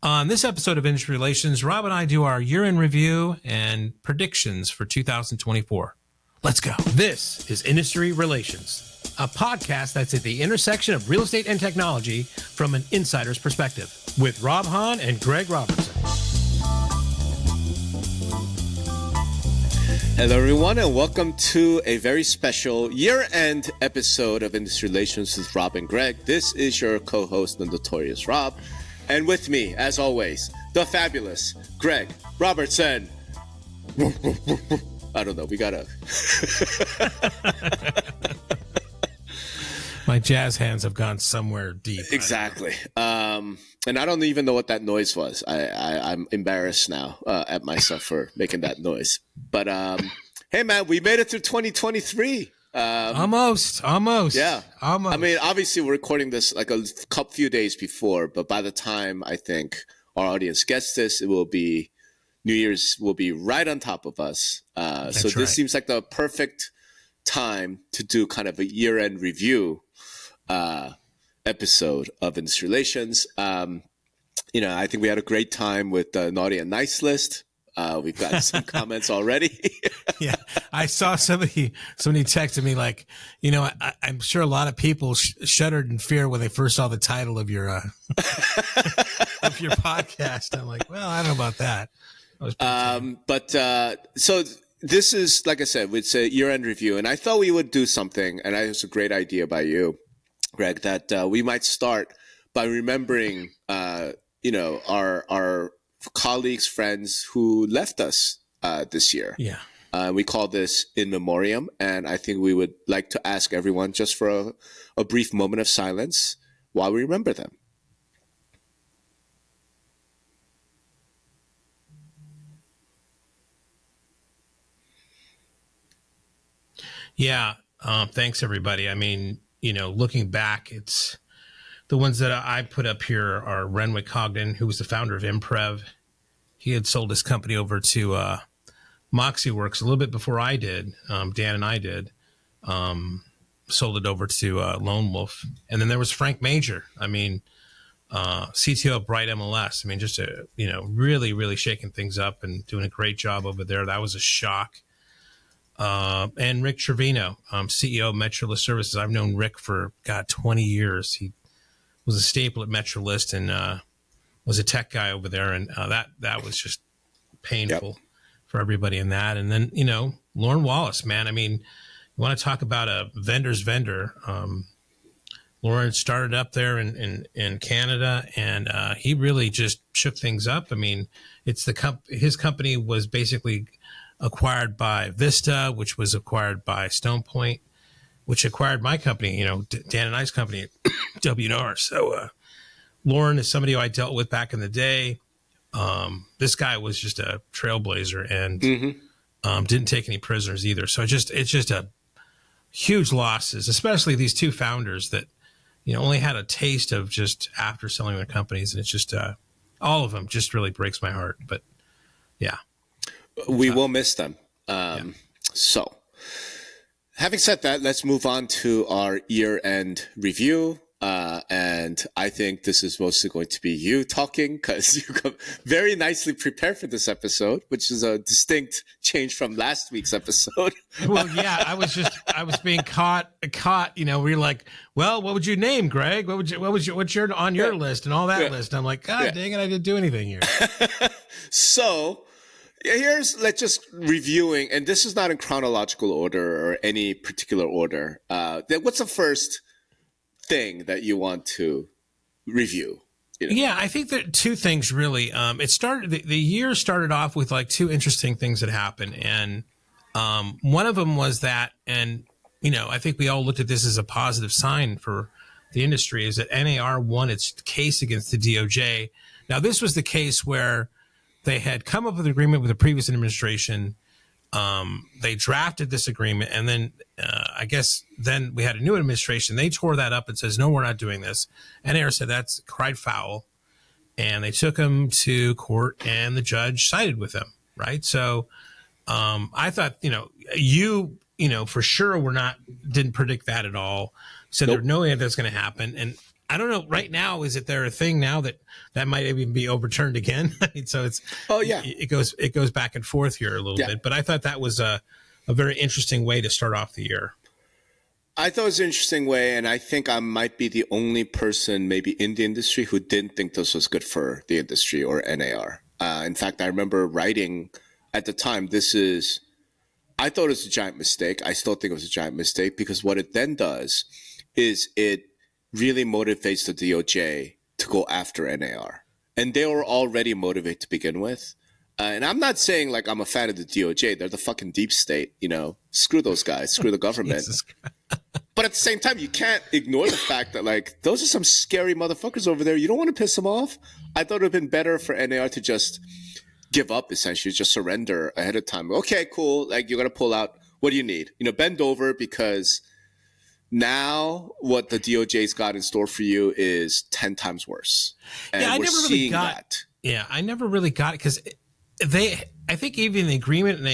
On this episode of Industry Relations, Rob and I do our year-end review and predictions for 2024. Let's go. This is Industry Relations, a podcast that's at the intersection of real estate and technology from an insider's perspective, with Rob Hahn and Greg Robertson. Hello, everyone, and welcome to a very special year-end episode of Industry Relations with Rob and Greg. This is your co-host, the Notorious Rob. And with me, as always, the fabulous Greg Robertson. I don't know. We gotta. My jazz hands have gone somewhere deep. Exactly. And I don't even know what that noise was. I'm embarrassed now at myself for making that noise. But hey, man, we made it through 2023. Almost. Yeah. Almost. I mean, obviously, we're recording this like a few days before, but by the time I think our audience gets this, it will be New Year's will be right on top of us. So this seems like the perfect time to do kind of a year-end review episode of Industry Relations. I think we had a great time with the Naughty and Nice list. We've got some comments already. Yeah, I saw somebody texted me like, I'm sure a lot of people shuddered in fear when they first saw the title of your of your podcast. I'm like, well, I don't know about that. So this is, like I said, it's a year-end review, and I thought we would do something, and it was a great idea by you, Greg, that we might start by remembering, our colleagues, friends who left us this year. Yeah. We call this In Memoriam, and I think we would like to ask everyone just for a brief moment of silence while we remember them. Yeah. Thanks, everybody. I mean, looking back, it's the ones that I put up here are Renwick Cogden, who was the founder of Imprev. He had sold his company over to MoxieWorks a little bit before I did. Dan and I did. Sold it over to Lone Wolf. And then there was Frank Major. I mean, CTO of Bright MLS. I mean, just really, really shaking things up and doing a great job over there. That was a shock. And Rick Trevino, CEO of Metrolist Services. I've known Rick for, 20 years. He was a staple at Metrolist and was a tech guy over there. And that was just painful for everybody in that. And then, Lauren Wallace, man, I mean, you want to talk about a vendor's vendor. Lauren started up there in Canada, and he really just shook things up. I mean, it's his company was basically acquired by Vista, which was acquired by Stone Point, which acquired my company, Dan and I's company, W&R. So Lauren is somebody who I dealt with back in the day. This guy was just a trailblazer and didn't take any prisoners either. So it's just a huge losses, especially these two founders that, only had a taste of just after selling their companies. And it's just all of them just really breaks my heart. But yeah. We will miss them. So having said that, let's move on to our year-end review. And I think this is mostly going to be you talking because you come very nicely prepared for this episode, which is a distinct change from last week's episode. Well, yeah, I was being caught, where you're like, well, what would you name, Greg? What's your on your list and all that list? I'm like, God dang it, I didn't do anything here. So let's just reviewing, and this is not in chronological order or any particular order. What's the first thing that you want to review? Yeah, I think there are two things really. It started the year started off with like two interesting things that happened, and one of them was that, and I think we all looked at this as a positive sign for the industry, is that NAR won its case against the DOJ. Now, this was the case where they had come up with an agreement with the previous administration. They drafted this agreement, and then I guess then we had a new administration. They tore that up and says, no, we're not doing this. NAR said that's cried foul, and they took him to court, and the judge sided with them, right? So I thought, for sure didn't predict that at all. So There's no way that's going to happen. And I don't know. Right now, is there a thing now that might even be overturned again? I mean, so Oh yeah, it goes back and forth here a little yeah. bit. But I thought that was a very interesting way to start off the year. I thought it was an interesting way, and I think I might be the only person maybe in the industry who didn't think this was good for the industry or NAR. In fact, I remember writing at the time, I thought it was a giant mistake. I still think it was a giant mistake because what it then does is it really motivates the DOJ to go after NAR. And they were already motivated to begin with. And I'm not saying like I'm a fan of the DOJ. They're the fucking deep state, screw those guys, screw the government. But at the same time, you can't ignore the fact that like those are some scary motherfuckers over there. You don't want to piss them off. I thought it would have been better for NAR to just give up, essentially, just surrender ahead of time. Okay, cool. Like you're gonna pull out. What do you need? Bend over because now what the DOJ's got in store for you is 10 times worse. And yeah, I we're never really seeing got. that. Yeah, I never really got it because I think even the agreement, and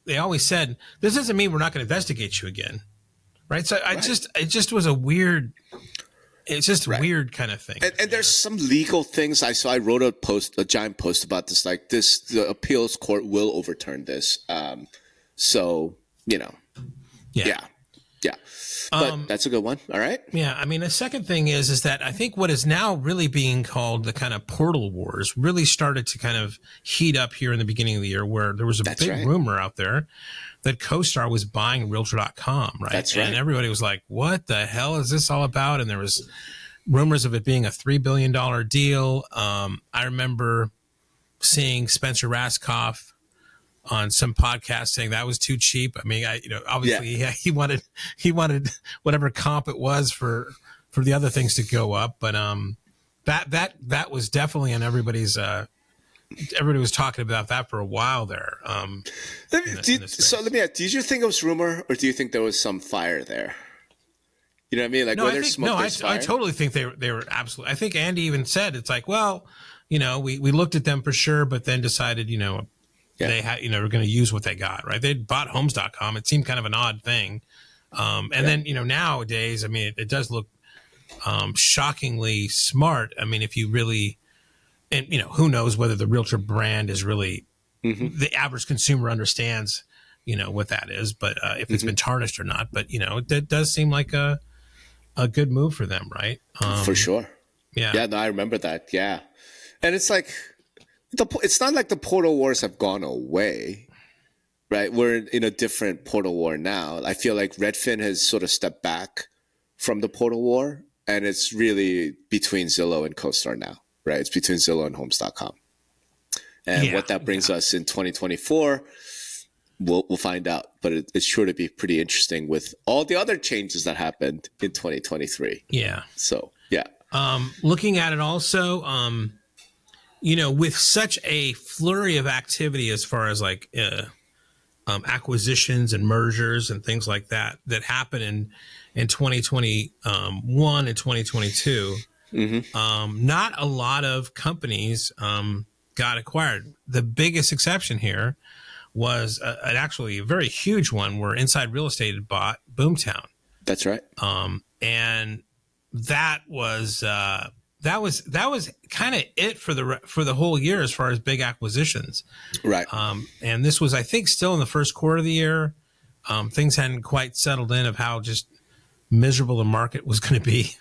they always said this doesn't mean we're not going to investigate you again, right? So it just was a weird. It's just a weird kind of thing. And there's some legal things I saw. I wrote a giant post about this. Like the appeals court will overturn this. So yeah. But that's a good one. All right. Yeah, I mean, the second thing is that I think what is now really being called the kind of portal wars really started to kind of heat up here in the beginning of the year, where there was a big rumor out there that CoStar was buying Realtor.com, right? That's right. And everybody was like, what the hell is this all about? And there was rumors of it being a $3 billion deal. I remember seeing Spencer Raskoff on some podcast saying that was too cheap. I mean, obviously he wanted whatever comp it was for the other things to go up. But that was definitely on everybody's. Everybody was talking about that for a while there. Let me ask: did you think it was rumor, or do you think there was some fire there? You know what I mean? Like where there's smoke, there's fire. I totally think they were absolutely. I think Andy even said it's like, well, we looked at them for sure, but then decided, they had, we're going to use what they got, right? They bought homes.com. It seemed kind of an odd thing. Then, nowadays, I mean, it does look shockingly smart. I mean, if you really, and, who knows whether the Realtor brand is really, the average consumer understands, what that is, but if it's been tarnished or not. But, it does seem like a good move for them, right? For sure. Yeah. Yeah, no, I remember that. Yeah. And it's like, it's not like the portal wars have gone away, right? We're in a different portal war now. I feel like Redfin has sort of stepped back from the portal war, and it's really between Zillow and CoStar now, right? It's between Zillow and Homes.com. And what that brings us in 2024, we'll find out. But it's sure to be pretty interesting with all the other changes that happened in 2023. Yeah. So, yeah. Looking at it also, with such a flurry of activity as far as like acquisitions and mergers and things like that happen in 2021 and 2022, not a lot of companies got acquired. The biggest exception here was actually a very huge one where Inside Real Estate had bought Boomtown. That's right. And that was kind of it for the whole year as far as big acquisitions. Right. And this was, I think, still in the first quarter of the year. Things hadn't quite settled in of how just miserable the market was going to be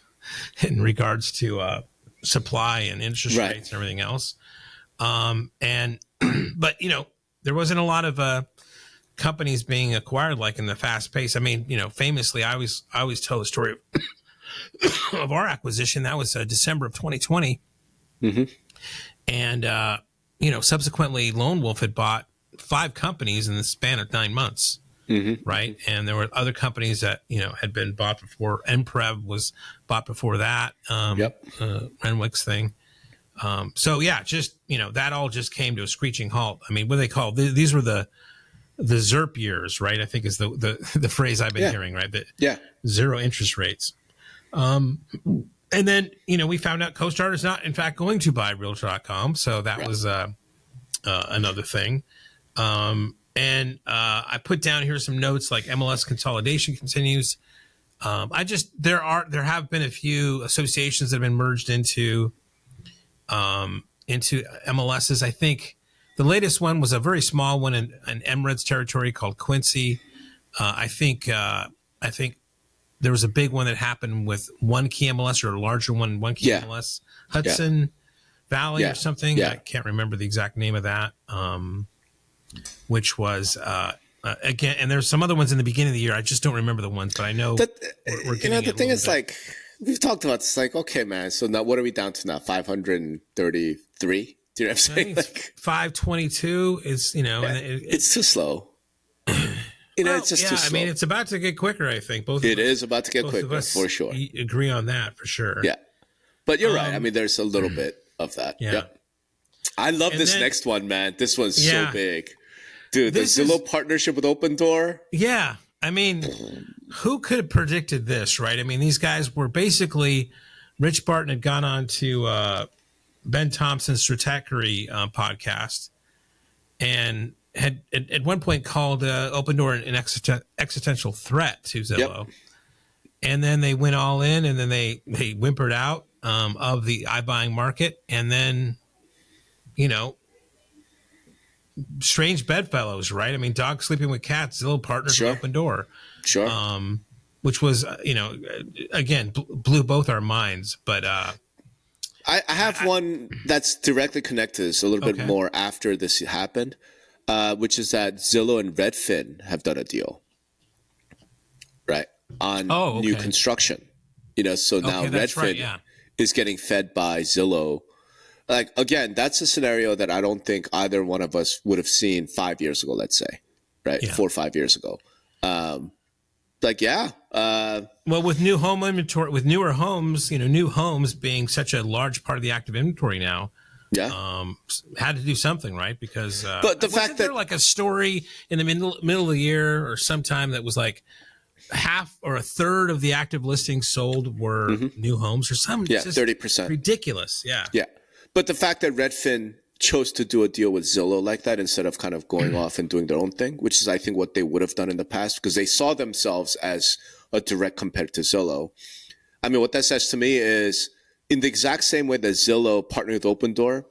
in regards to supply and interest rates and everything else. But there wasn't a lot of companies being acquired like in the fast pace. I mean, famously, I always tell the story of our acquisition. That was December of 2020. And, subsequently Lone Wolf had bought 5 companies in the span of 9 months. Right. And there were other companies that, had been bought before. Emprev was bought before that. Renwick's thing. So yeah, just, that all just came to a screeching halt. I mean, what do they call these were the ZERP years, right? I think is the phrase I've been hearing, right? Zero interest rates. And then, we found out CoStar is not, in fact, going to buy Realtor.com. So that was another thing. And I put down here some notes like MLS consolidation continues. There have been a few associations that have been merged into MLSs. I think the latest one was a very small one in Emirates territory called Quincy. I think there was a big one that happened with one key MLS, or a larger one key MLS, Hudson Valley or something. I can't remember the exact name of that. Which was again, and there's some other ones in the beginning of the year. I just don't remember the ones, but I know we're getting. The thing is, like, we've talked about this. Like, okay, man. So now, what are we down to now? 533. Do you know what I'm saying? Like 522 is, and it's too slow. It's just too slow. I mean, it's about to get quicker. I think it is about to get quicker for sure. Agree on that for sure. Yeah, but you're right. I mean, there's a little bit of that. Yeah. I love this next one, man. This one's so big. Dude, the Zillow partnership with Open Door. Yeah. I mean, who could have predicted this, right? I mean, these guys were basically, Rich Barton had gone on to Ben Thompson's Stratechery podcast and had at one point called Open Door an existential threat to Zillow. Yep. And then they went all in, and then they whimpered out of the iBuying market. And then, strange bedfellows, right? I mean, dogs sleeping with cats, Zillow partners with Open Door. Sure. Which was, again, blew both our minds. But I have one that's directly connected to this a little bit more after this happened, which is that Zillow and Redfin have done a deal, right, on new construction. So now Redfin is getting fed by Zillow. Like, again, that's a scenario that I don't think either one of us would have seen 5 years ago, let's say, right? 4 or 5 years ago. Well, with new home inventory, with newer homes, new homes being such a large part of the active inventory now, had to do something, right? Because but the fact that there like a story in the middle of the year or sometime that was like half or a third of the active listings sold were new homes or something. 30%. Ridiculous. Yeah. But the fact that Redfin chose to do a deal with Zillow like that instead of kind of going off and doing their own thing, which is, I think, what they would have done in the past, because they saw themselves as a direct competitor to Zillow. I mean, what that says to me is, in the exact same way that Zillow partnered with Open Door,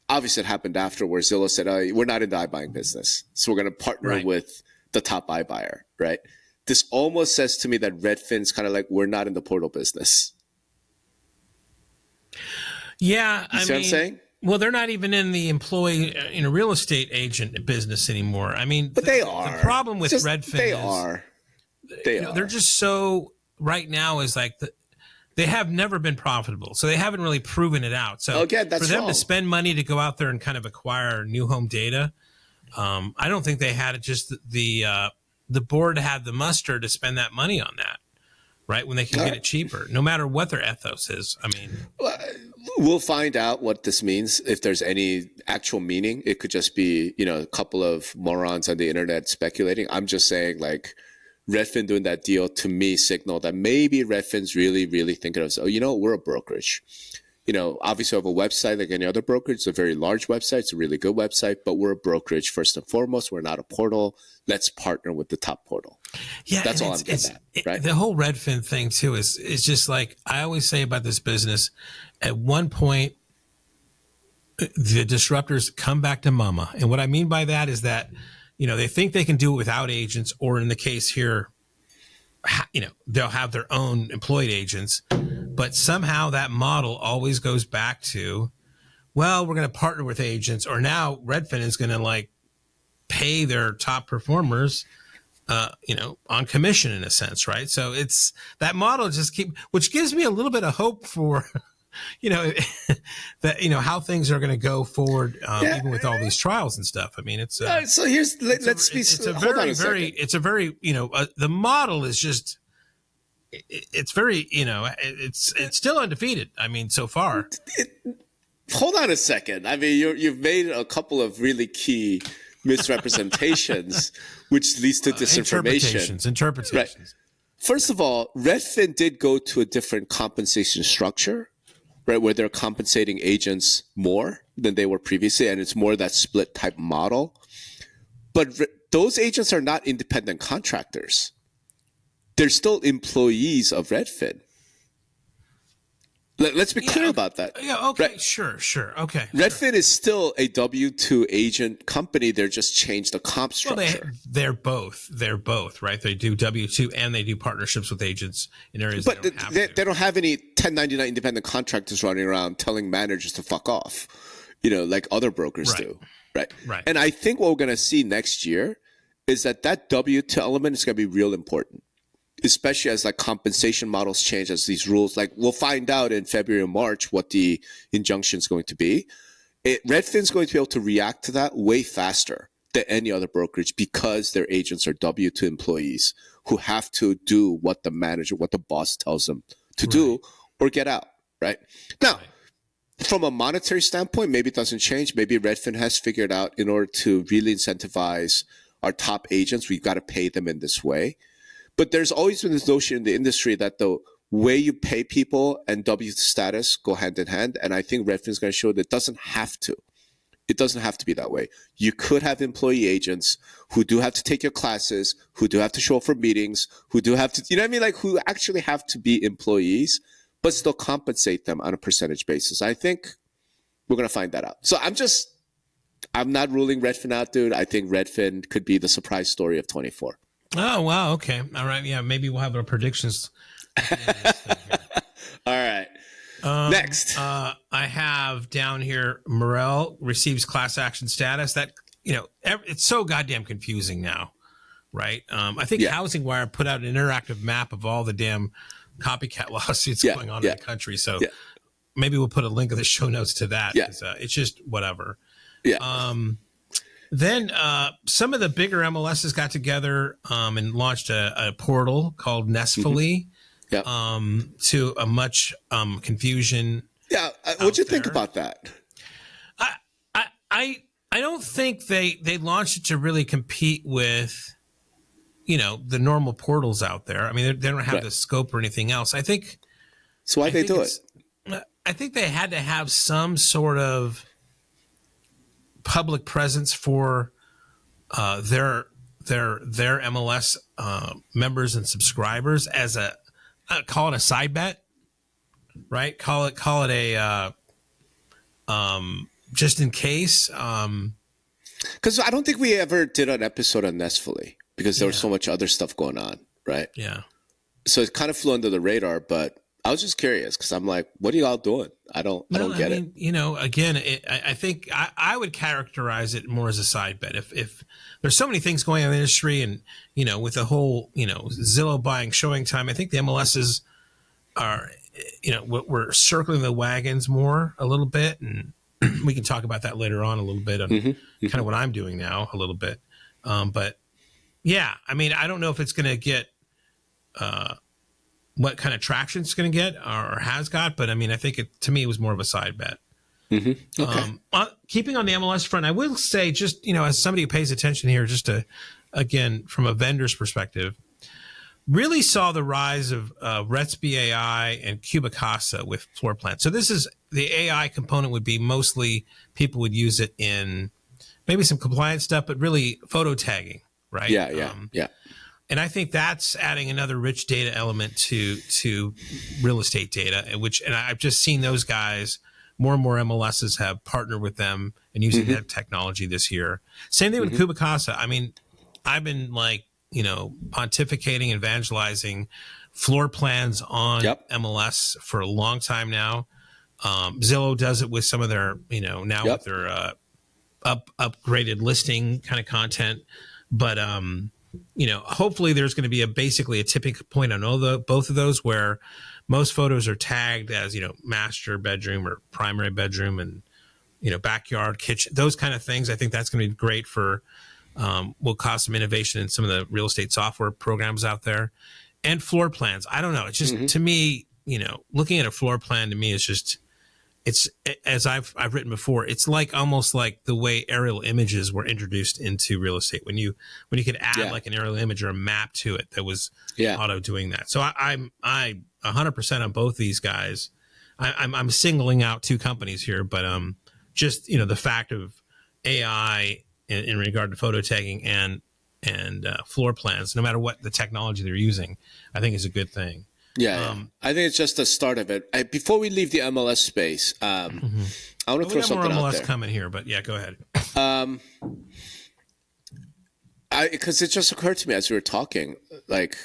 obviously it happened after, where Zillow said, we're not in the iBuying business, so we're going to partner with the top iBuyer, right? This almost says to me that Redfin's kind of like, we're not in the portal business. Yeah, you see what I'm saying? Well, they're not even in the employee, real estate agent business anymore. I mean, but they are. The problem with Redfin they is are. They're just so right now is like they have never been profitable, so they haven't really proven it out. So again, that's for them wrong. To spend money to go out there and kind of acquire new home data, I don't think they had it. Just the board had the muster to spend that money on that, right? When they can get it cheaper, no matter what their ethos is. I mean. We'll find out what this means, if there's any actual meaning. It could just be, a couple of morons on the internet speculating. I'm just saying, like, Redfin doing that deal to me signaled that maybe Redfin's really, really thinking of, we're a brokerage. Obviously we have a website like any other brokerage. It's a very large website. It's a really good website, but we're a brokerage first and foremost. We're not a portal. Let's partner with the top portal. Yeah, that's all I'm getting at, right? The whole Redfin thing too is just like I always say about this business. At one point, the disruptors come back to mama, and what I mean by that is that they think they can do it without agents, or in the case here, they'll have their own employed agents, but somehow that model always goes back to, well, we're going to partner with agents, or now Redfin is going to like pay their top performers, on commission in a sense, right? So it's that model which gives me a little bit of hope for, that, how things are going to go forward, even with all these trials and stuff. I mean, it's, so here's, it's a very, the model is just, it's very, it's still undefeated. I mean, so far. Hold on a second. I mean, you've made a couple of really key misrepresentations, which leads to disinformation. Interpretations. Right. First of all, Redfin did go to a different compensation structure, right, where they're compensating agents more than they were previously, and it's more that split type model. But those agents are not independent contractors, they're still employees of Redfin. Let's be clear about that. Yeah, okay, right? sure, okay. Redfin is still a W-2 agent company. They're just changed the comp structure. Well, they're both, right? They do W-2 and they do partnerships with agents in areas but they don't have any 1099 independent contractors running around telling managers to fuck off, like other brokers do. Right. And I think what we're going to see next year is that W-2 element is going to be real important, especially as like compensation models change, as these rules, like we'll find out in February or March what the injunction is going to be. Redfin's going to be able to react to that way faster than any other brokerage because their agents are W-2 employees who have to do what the boss tells them to do or get out. Right now, from a monetary standpoint, maybe it doesn't change. Maybe Redfin has figured out, in order to really incentivize our top agents, we've got to pay them in this way. But there's always been this notion in the industry that the way you pay people and W status go hand in hand. And I think Redfin's going to show that it doesn't have to. It doesn't have to be that way. You could have employee agents who do have to take your classes, who do have to show up for meetings, who do have to, like who actually have to be employees, but still compensate them on a percentage basis. I think we're going to find that out. So I'm not ruling Redfin out, dude. I think Redfin could be the surprise story of 24. Oh, wow. Okay. All right. Yeah. Maybe we'll have our predictions. All right. Next. I have down here, Morel receives class action status. That, it's so goddamn confusing now. Right. I think Housing Wire put out an interactive map of all the damn copycat lawsuits going on in the country. So maybe we'll put a link in the show notes to that. Yeah. It's just whatever. Yeah. Then some of the bigger MLSs got together and launched a portal called Nestfully to a much confusion. Yeah. What'd you think about that? I don't think they launched it to really compete with, the normal portals out there. I mean, they don't have the scope or anything else. I think. So why'd they do it? I think they had to have some sort of public presence for their MLS members and subscribers as call it a side bet, right? Call it a just in case. Because I don't think we ever did an episode on Nestfully because there was so much other stuff going on, right? Yeah. So it kind of flew under the radar, but I was just curious because I'm like, what are y'all doing? I don't get it. Again, I think I would characterize it more as a side bet. If there's so many things going on in the industry and, with the whole, Zillow buying showing time, I think the MLSs are, we're circling the wagons more a little bit. And we can talk about that later on a little bit on kind of what I'm doing now a little bit. But yeah, I mean, I don't know if it's going to get, what kind of traction it's going to get or has got, but I mean, I think to me, it was more of a side bet. Okay. Keeping on the MLS front, I will say just, as somebody who pays attention here, just to, again, from a vendor's perspective, really saw the rise of Retsby AI and Cubicasa with floor plans. So this is the AI component would be mostly people would use it in maybe some compliance stuff, but really photo tagging, right? Yeah. And I think that's adding another rich data element to real estate data, and I've just seen those guys, more and more MLSs have partnered with them and using that technology this year. Same thing with Cubicasa. I mean, I've been pontificating, evangelizing floor plans on MLS for a long time now. Zillow does it with some of their, with their upgraded listing kind of content, but hopefully there's going to be basically a tipping point on both of those where most photos are tagged as, master bedroom or primary bedroom and, backyard, kitchen, those kind of things. I think that's going to be great for, will cause some innovation in some of the real estate software programs out there and floor plans. I don't know. It's just, to me, looking at a floor plan to me is just, it's, as I've written before, it's almost like the way aerial images were introduced into real estate when you could add like an aerial image or a map to it that was auto doing that. So I'm 100% on both these guys. I'm singling out two companies here, but just the fact of AI in regard to photo tagging and floor plans, no matter what the technology they're using, I think is a good thing. Yeah, I think it's just the start of it. Before we leave the MLS space, I want to throw something more MLS out there. coming here, but yeah, go ahead. Because it just occurred to me as we were talking, like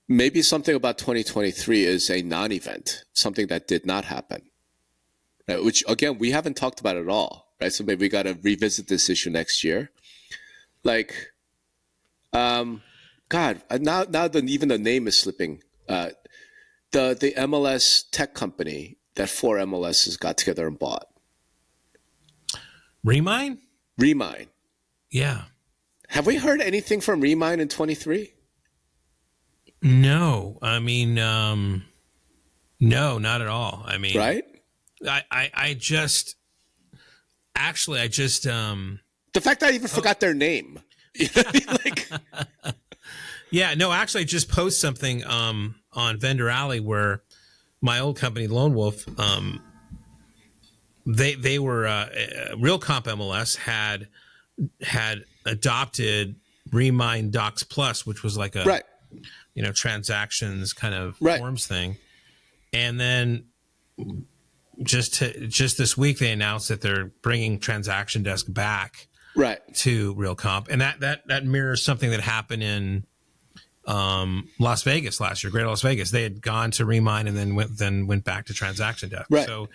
maybe something about 2023 is a non-event, something that did not happen, right? Which again we haven't talked about at all, right? So maybe we got to revisit this issue next year. Like, God, now even the name is slipping. The MLS tech company that 4 MLSs got together and bought. Remine? Remine. Yeah. Have we heard anything from Remine in 23? No. I mean, no, not at all. I mean, right? I just the fact that I even forgot their name. You know what I mean? Like, yeah, no, actually I just posted something on Vendor Alley where my old company Lone Wolf, they were Real Comp MLS had adopted Remine Docs Plus, which was like a right. Transactions kind of right. forms thing, and then just this week they announced that they're bringing Transaction Desk back right to Real Comp, and that mirrors something that happened in Las Vegas last year, Greater Las Vegas. They had gone to Remine and then went back to Transaction Desk. Right. So,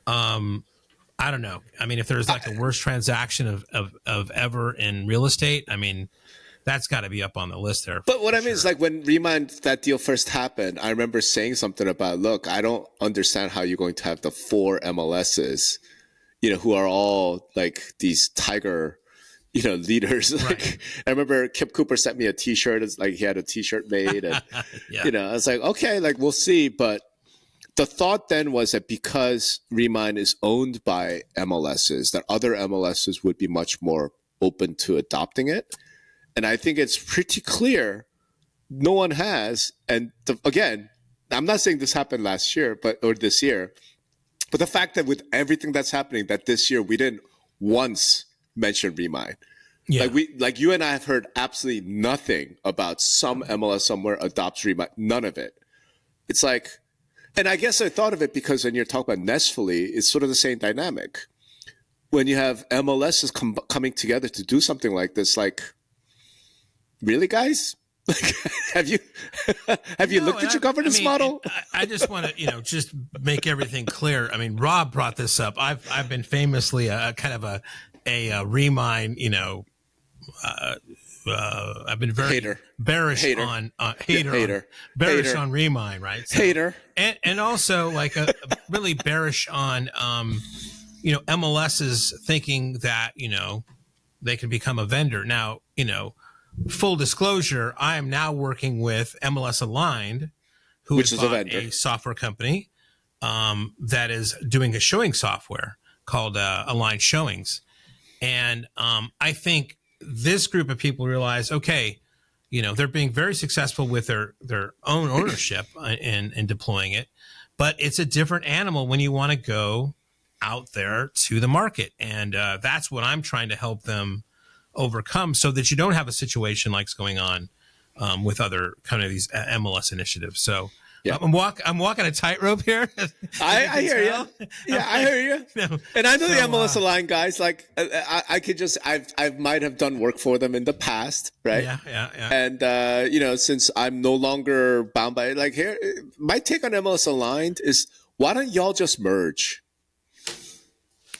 I don't know. I mean, if there's like the worst transaction of ever in real estate, I mean, that's got to be up on the list there. But what I mean is, like, when Remine, that deal first happened, I remember saying something about, look, I don't understand how you're going to have the 4 MLSs, who are all like these tiger, leaders. Like, right. I remember Kip Cooper sent me a T-shirt. It's like he had a T-shirt made, and yeah. I was like, okay, like we'll see. But the thought then was that because Remine is owned by MLSs, that other MLSs would be much more open to adopting it. And I think it's pretty clear no one has. And again, I'm not saying this happened last year, or this year, but the fact that with everything that's happening, that this year we didn't once mention Remine. Yeah. Like you and I have heard absolutely nothing about some MLS somewhere adopts Remine. None of it. It's like, and I guess I thought of it because when you're talking about Nestfully, it's sort of the same dynamic. When you have MLSs coming together to do something like this, like, really, guys? Like, have you looked at your governance model? I just want to, just make everything clear. I mean, Rob brought this up. I've been famously a kind of a Remine, I've been very bearish on Remine, right? So, hater, and also like a really bearish on MLSs thinking that they can become a vendor. Now, full disclosure, I am now working with MLS Aligned, which is a software company that is doing a showing software called Aligned Showings. And I think this group of people realize, okay, they're being very successful with their own ownership in deploying it, but it's a different animal when you want to go out there to the market. And that's what I'm trying to help them overcome, so that you don't have a situation like's going on with other kind of these MLS initiatives. So yeah. I'm walking a tightrope here. I hear you. Yeah, I hear you. No. And I know the MLS Aligned guys. Like I could just I might have done work for them in the past, right? Yeah. And since I'm no longer bound by it, like here, my take on MLS Aligned is, why don't y'all just merge?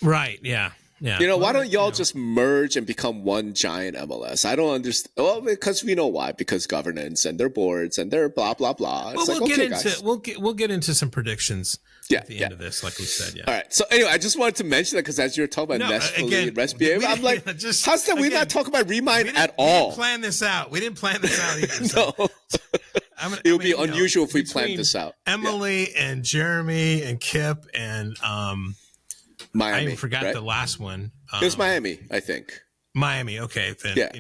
Right. Yeah. Yeah. Why don't y'all just merge and become one giant MLS? I don't understand. Well, because we know why. Because governance and their boards and their blah blah blah. It's we'll get into some predictions at the end of this, like we said. Yeah. All right. So anyway, I just wanted to mention that because as you were talking about Nestfully and REST, I'm like, how's that we not talk about Remine at all? We didn't plan this out. Either. No. It would be unusual if we planned this out. Emily and Jeremy and Kip and Miami, I even forgot the last one. It was Miami, I think. Miami. Okay. Then,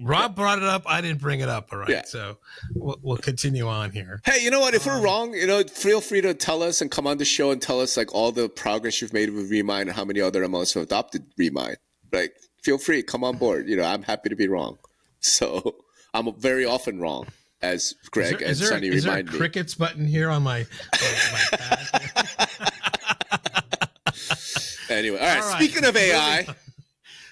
Rob brought it up. I didn't bring it up. All right. Yeah. So we'll continue on here. Hey, you know what? If we're wrong, feel free to tell us and come on the show and tell us like all the progress you've made with Remine and how many other MLS have adopted Remine. Like, feel free, come on board. I'm happy to be wrong. So I'm very often wrong, as Greg and Sunny is there a remind me. crickets button here on my pad? Anyway, all right. Speaking of AI,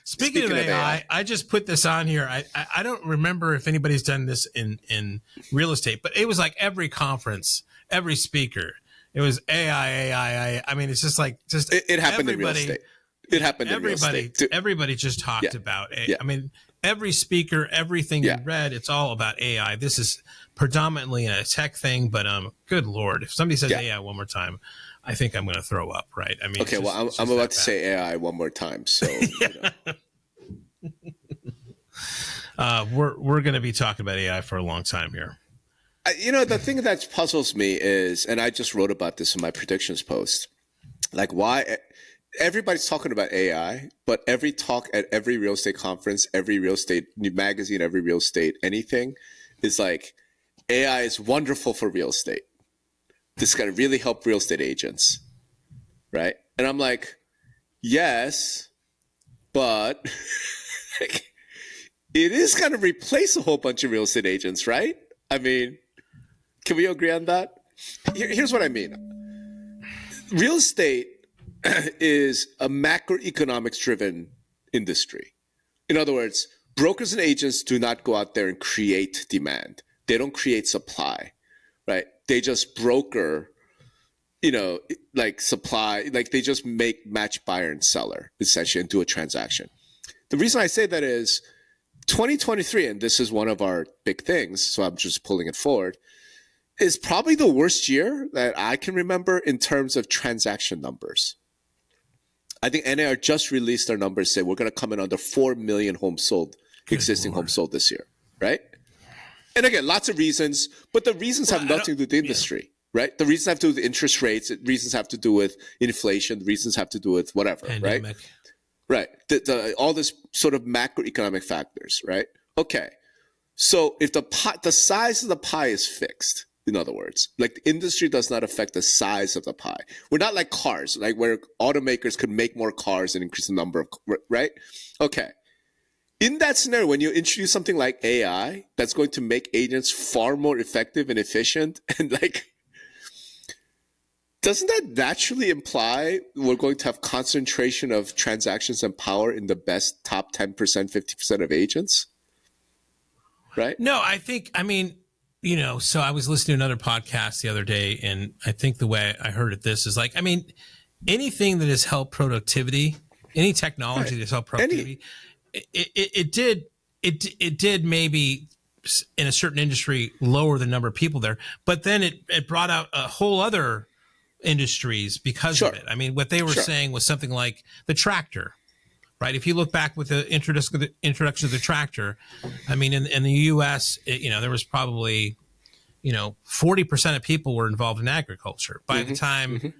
Speaking of AI, I just put this on here. I don't remember if anybody's done this in real estate, but it was like every conference, every speaker, it was AI. I mean, it's just like it happened in real estate. It happened in real estate. Everybody just talked about AI. Yeah. I mean, every speaker, everything you read, it's all about AI. This is predominantly a tech thing, but good Lord, if somebody says AI one more time, I think I'm going to throw up, right? I mean, okay, well, I'm about to say AI one more time, so we're going to be talking about AI for a long time here. The thing that puzzles me is, and I just wrote about this in my predictions post, like why everybody's talking about AI, but every talk at every real estate conference, every real estate magazine, every real estate anything is like AI is wonderful for real estate. This is going to really help real estate agents, right? And I'm like, yes, but like, it is going to replace a whole bunch of real estate agents, right? I mean, can we agree on that? Here's what I mean. Real estate is a macroeconomics driven industry. In other words, brokers and agents do not go out there and create demand. They don't create supply, right? They just broker, like supply, like they just match buyer and seller essentially and do a transaction. The reason I say that is 2023, and this is one of our big things, so I'm just pulling it forward, is probably the worst year that I can remember in terms of transaction numbers. I think NAR just released their numbers, say we're going to come in under 4 million homes sold, existing homes sold this year, right? And again, lots of reasons, but the reasons have nothing to do with the industry, right? The reasons have to do with interest rates, the reasons have to do with inflation, the reasons have to do with whatever, Pandemic. Right? All this sort of macroeconomic factors, right? Okay. So if the size of the pie is fixed, in other words, like the industry does not affect the size of the pie. We're not like cars, like where automakers could make more cars and increase the number of, right? Okay. In that scenario, when you introduce something like AI, that's going to make agents far more effective and efficient, and like, doesn't that naturally imply we're going to have concentration of transactions and power in the best top 10%, 50% of agents? Right? No, so I was listening to another podcast the other day, and I think the way I heard it, this is like, anything that has helped productivity, any technology that has helped productivity, it did maybe in a certain industry lower the number of people there, but then it brought out a whole other industries because of it. I mean, what they were saying was something like the tractor, right? If you look back with the introduction of the tractor, I mean, in the U.S., there was probably, 40% of people were involved in agriculture. By the time,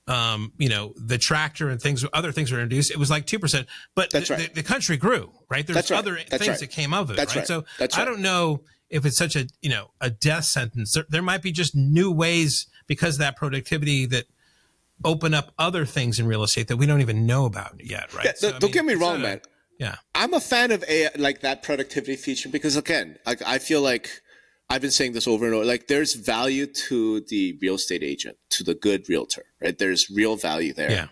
the tractor and other things were introduced, it was like 2%. But the country grew, right? There's other things that came of it, right? So I don't know if it's such a death sentence. There might be just new ways because of that productivity that open up other things in real estate that we don't even know about yet, right? Yeah, don't get me wrong, man. Yeah, I'm a fan of AI, like that productivity feature, because again, I feel like I've been saying this over and over. Like, there's value to the real estate agent, to the good realtor, right? There's real value there, yeah.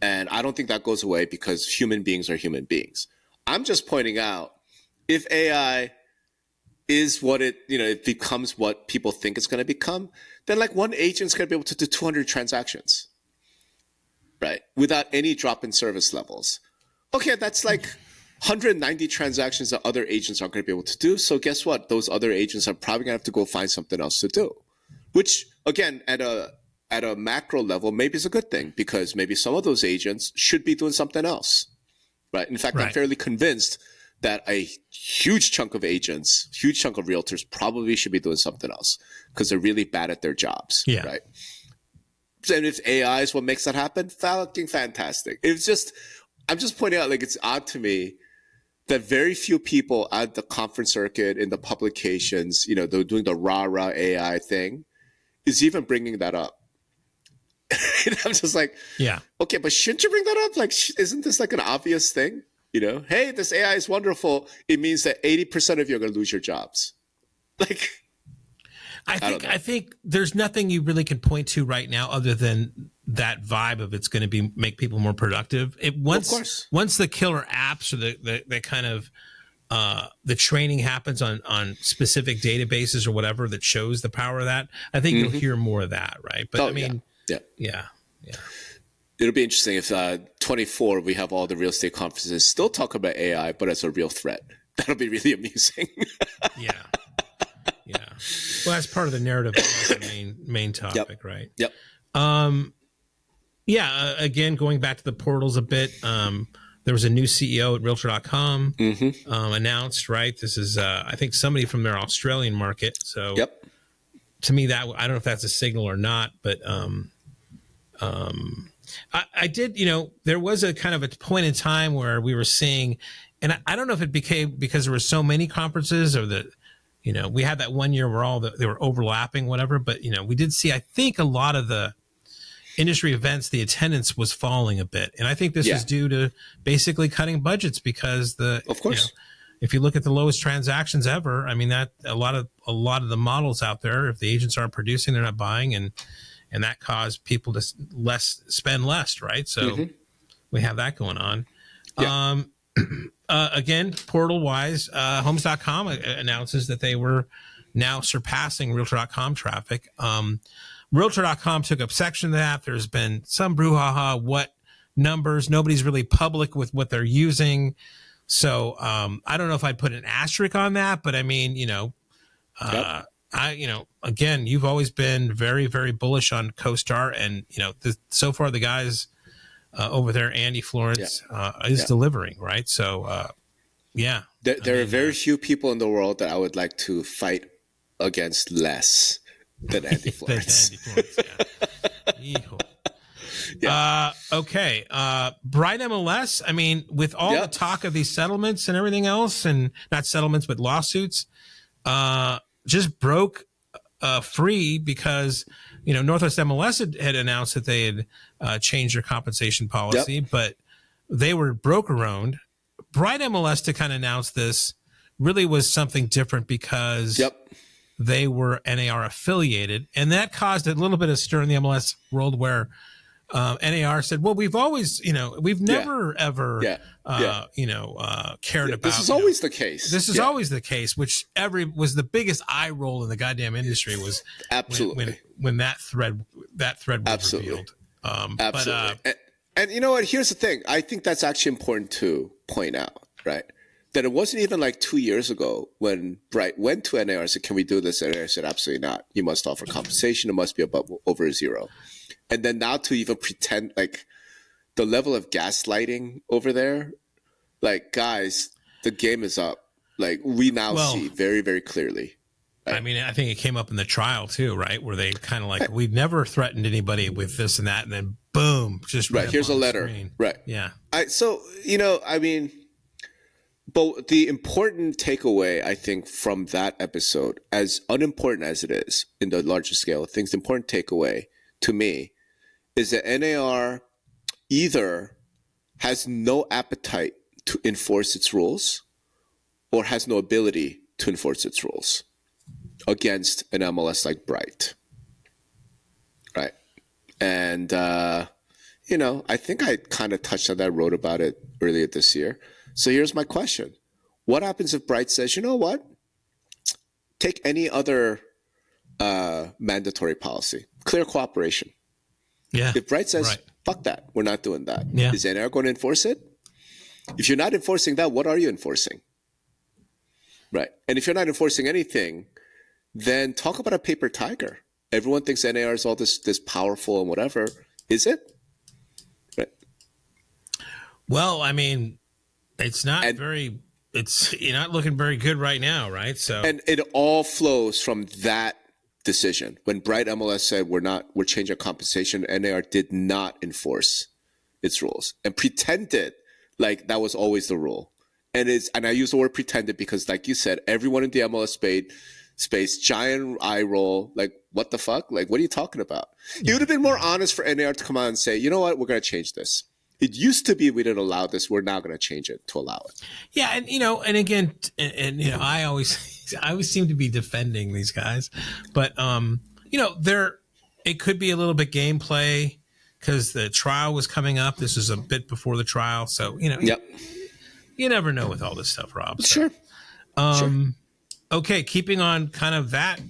And I don't think that goes away because human beings are human beings. I'm just pointing out if AI is what it becomes what people think it's going to become, then like one agent's going to be able to do 200 transactions. Right, without any drop in service levels. Okay, that's like 190 transactions that other agents aren't going to be able to do. So guess what? Those other agents are probably going to have to go find something else to do, which again, at a macro level, maybe is a good thing because maybe some of those agents should be doing something else. Right. In fact, I'm fairly convinced that a huge chunk of agents, huge chunk of realtors probably should be doing something else because they're really bad at their jobs. Yeah. Right. And if AI is what makes that happen, fucking fantastic. I'm just pointing out, like, it's odd to me that very few people at the conference circuit, in the publications, they're doing the rah-rah AI thing, is even bringing that up. And I'm just like, yeah, okay, but shouldn't you bring that up? Like, isn't this like an obvious thing? Hey, this AI is wonderful. It means that 80% of you are going to lose your jobs. Like, I think there's nothing you really can point to right now other than that vibe of it's going to make people more productive. of course. Once the killer apps or the kind of the training happens on specific databases or whatever that shows the power of that, I think you'll hear more of that, right? But I mean, yeah. It'll be interesting if 24 we have all the real estate conferences still talk about AI, but as a real threat. That'll be really amusing. Yeah. Well, that's part of the narrative, the main topic, right? Yep. Again, going back to the portals a bit, there was a new CEO at Realtor.com announced, right? This is, I think, somebody from their Australian market. So to me, that I don't know if that's a signal or not, but I did, there was a kind of a point in time where we were seeing, and I don't know if it became because there were so many conferences or we had that one year where they were overlapping, whatever. But, we did see, I think, a lot of the industry events, the attendance was falling a bit. And I think this was due to basically cutting budgets because of course, if you look at the lowest transactions ever, I mean, that a lot of the models out there, if the agents aren't producing, they're not buying. And that caused people to spend less. Right. So we have that going on. Yeah. Again, portal wise, homes.com announces that they were now surpassing realtor.com traffic. Realtor.com took up section of that. There's been some brouhaha, what numbers, nobody's really public with what they're using. So, I don't know if I'd put an asterisk on that, but I mean, again, you've always been very, very bullish on CoStar and, so far the guys, over there, Andy Florence is delivering, right? So, there are very few people in the world that I would like to fight against less than Andy Florence. Okay. Bright MLS. I mean, with all the talk of these settlements and everything else, and not settlements but lawsuits, just broke free because Northwest MLS had announced that they had changed their compensation policy, but they were broker owned. Bright MLS to kind of announce this really was something different because they were NAR affiliated, and that caused a little bit of stir in the MLS world where NAR said, well, we've always, we've never ever, cared about. This is always the case. This is always the case, which was the biggest eye roll in the goddamn industry was absolutely when that thread was revealed. Absolutely. And you know what? Here's the thing. I think that's actually important to point out, right? That it wasn't even like 2 years ago when Bright went to NAR and said, can we do this? And NAR said, absolutely not. You must offer compensation. It must be over zero. And then now to even pretend like the level of gaslighting over there, like, guys, the game is up. Like, we now see very, very clearly. Right? I mean, I think it came up in the trial too, right? Where they kind of like, we've never threatened anybody with this and that. And then boom, just right. Here's a letter. Right. Yeah. But the important takeaway, I think, from that episode, as unimportant as it is in the larger scale of things, the important takeaway to me is that NAR either has no appetite to enforce its rules or has no ability to enforce its rules against an MLS like Bright. Right. And, I think I kind of touched on that, wrote about it earlier this year. So here's my question. What happens if Bright says, you know what? Take any other mandatory policy, clear cooperation. Yeah. If Bright says, fuck that, we're not doing that. Yeah. Is NAR going to enforce it? If you're not enforcing that, what are you enforcing? Right. And if you're not enforcing anything, then talk about a paper tiger. Everyone thinks NAR is all this powerful and whatever. Is it? Right. Well, I mean, it's not you're not looking very good right now, right? So, and it all flows from that decision. When Bright MLS said we're changing our compensation, NAR did not enforce its rules and pretended like that was always the rule. And I use the word pretended because, like you said, everyone in the MLS space, giant eye roll, like, what the fuck? Like, what are you talking about? It would have been more honest for NAR to come out and say, you know what, we're going to change this. it used to be we didn't allow this. We're now going to change it to allow it. Yeah, and and again, I always seem to be defending these guys, but it could be a little bit gameplay because the trial was coming up. This is a bit before the trial, so Yep. you never know with all this stuff, Rob. So. Sure. Okay, keeping on kind of that,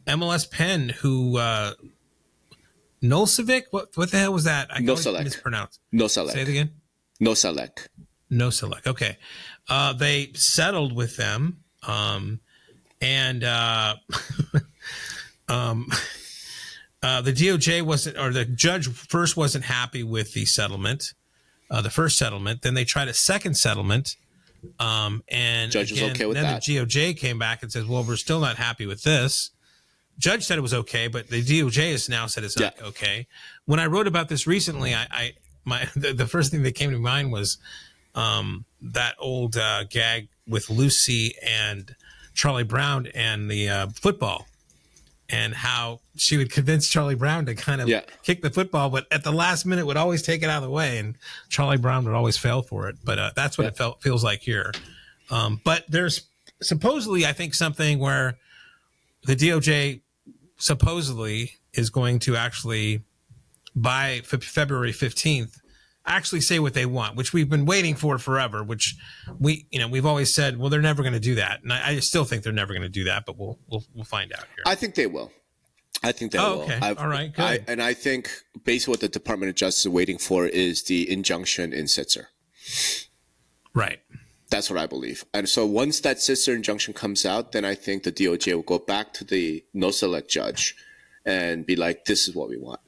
MLS Penn, who Nolcevic, what the hell was that? I Nosalek. Mispronounced. Nosalek. Say it again. Nosalek. Nosalek. Okay, they settled with them, and the DOJ wasn't, or the judge first wasn't happy with the settlement, the first settlement. Then they tried a second settlement. And judge was okay with then that. The DOJ came back and says, well, we're still not happy with this. Judge said it was okay, but the DOJ has now said it's not okay. When I wrote about this recently, the first thing that came to mind was that old gag with Lucy and Charlie Brown and the football, and how she would convince Charlie Brown to kind of kick the football, but at the last minute would always take it out of the way, and Charlie Brown would always fail for it. But that's what it feels like here. But there's supposedly, I think, something where the DOJ supposedly is going to actually, by February 15th, actually say what they want, which we've been waiting for forever, which we've always said, well, they're never going to do that. And I still think they're never going to do that, but we'll find out here. I think they will. I think they will. Okay. All right. Good. And I think basically what the Department of Justice is waiting for is the injunction in Sitzer. Right. That's what I believe. And so once that Sitzer injunction comes out, then I think the DOJ will go back to the no-select judge and be like, this is what we want.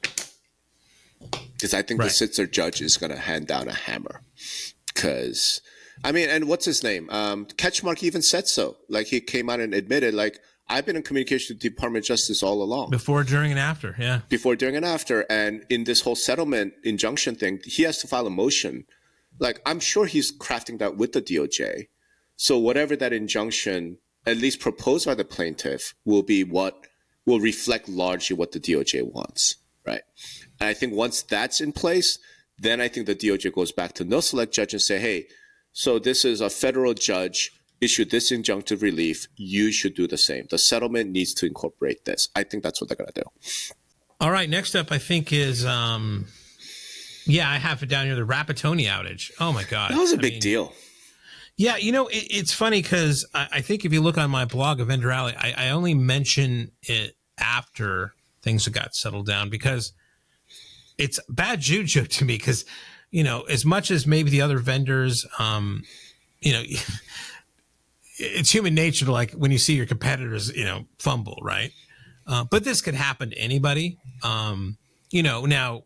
Because I think the Sitzer judge is going to hand down a hammer. Because, and what's his name? Ketchmark even said so. Like, he came out and admitted, like, I've been in communication with the Department of Justice all along. Before, during, and after, yeah. Before, during, and after. And in this whole settlement injunction thing, he has to file a motion. Like, I'm sure he's crafting that with the DOJ. So whatever that injunction, at least proposed by the plaintiff, will be what will reflect largely what the DOJ wants, right? And I think once that's in place, then I think the DOJ goes back to no select judge and say, hey, so this is a federal judge issued this injunctive relief. You should do the same. The settlement needs to incorporate this. I think that's what they're going to do. All right. Next up, I think is, I have it down here, the Rapatoni outage. Oh, my God. That was a big deal. Yeah, it's funny because I think if you look on my blog of Vendor Alley, I only mention it after things got settled down because it's bad juju to me because, as much as maybe the other vendors, it's human nature to, like, when you see your competitors, fumble, right? But this could happen to anybody. Now,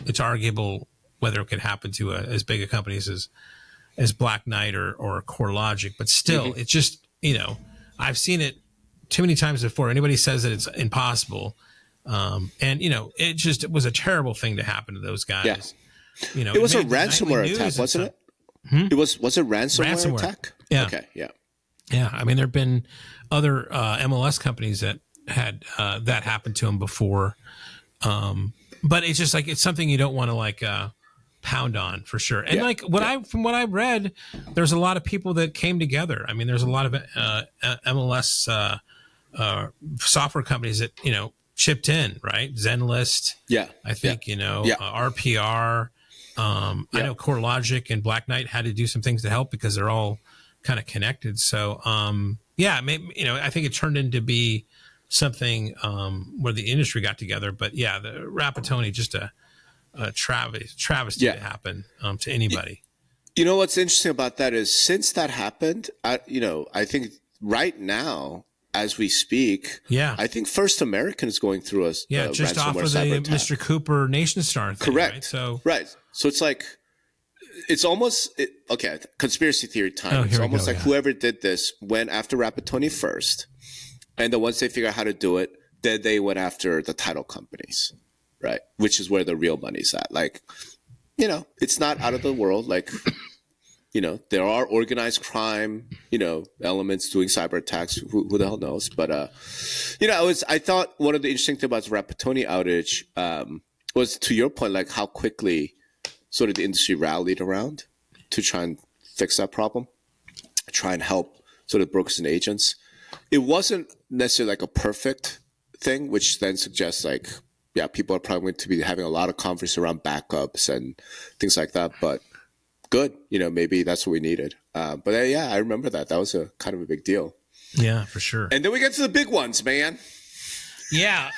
it's arguable whether it could happen to as big a company as Black Knight or CoreLogic, but still, it's just, I've seen it too many times before. Anybody says that it's impossible. It was a terrible thing to happen to those guys. Yeah. It was a ransomware attack, wasn't it? It was it ransomware attack? Yeah. Okay. Yeah. Yeah. I mean, there've been other MLS companies that had that happen to them before. But it's just like, it's something you don't want to pound on for sure. And from what I read, there's a lot of people that came together. I mean, there's a lot of MLS software companies that, chipped in, right? Zenlist. Yeah. I think, RPR. I know CoreLogic and Black Knight had to do some things to help because they're all kind of connected. So, maybe, I think it turned into be something where the industry got together. But yeah, the Rapatoni, just a travesty to happen to anybody. What's interesting about that is since that happened, I think right now, as we speak, I think First American is going through a just off of the Mr. Cooper NationStar thing. Correct. Right? So it's like, it's almost conspiracy theory time. It's almost like whoever did this went after Rapatoni first, and then once they figure out how to do it, then they went after the title companies, right? Which is where the real money's at. Like, it's not out of the world. Like, there are organized crime, elements doing cyber attacks. Who the hell knows? But, I thought one of the interesting things about the Rapatoni outage was, to your point, like how quickly sort of the industry rallied around to try and fix that problem, try and help sort of brokers and agents. It wasn't necessarily like a perfect thing, which then suggests like, yeah, people are probably going to be having a lot of conversations around backups and things like that. But good, maybe that's what we needed. But yeah, I remember that. That was a kind of a big deal. Yeah, for sure. And then we get to the big ones, man. Yeah.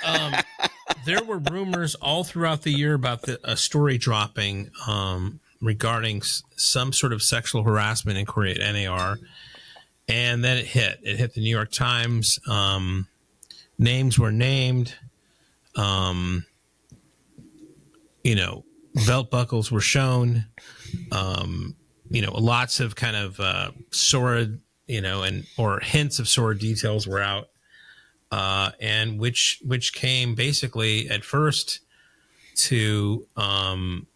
There were rumors all throughout the year about a story dropping regarding some sort of sexual harassment inquiry at NAR. And then it hit. It hit the New York Times. Names were named. Belt buckles were shown. Lots of kind of sordid, or hints of sordid details were out. And which came basically at first to some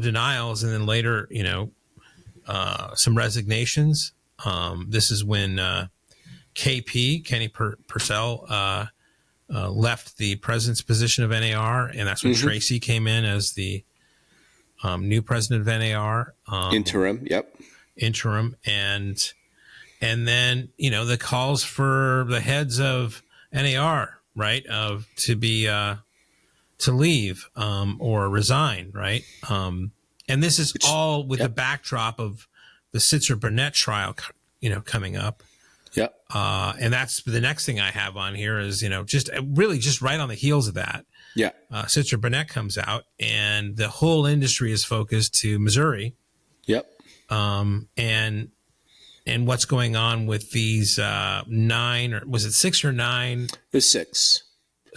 denials, and then later, some resignations. This is when Kenny Purcell left the president's position of NAR, and that's when Tracy came in as the new president of NAR. Interim, yep. Interim, and then the calls for the heads of NAR, right, to leave or resign, right, and this is all with the backdrop of the Sitzer-Burnett trial, coming up. Yep. And that's the next thing I have on here is, just right on the heels of that. Yeah. Sitzer-Burnett comes out, and the whole industry is focused to Missouri. Yep. And what's going on with these 9, or was it 6 or 9? It was 6.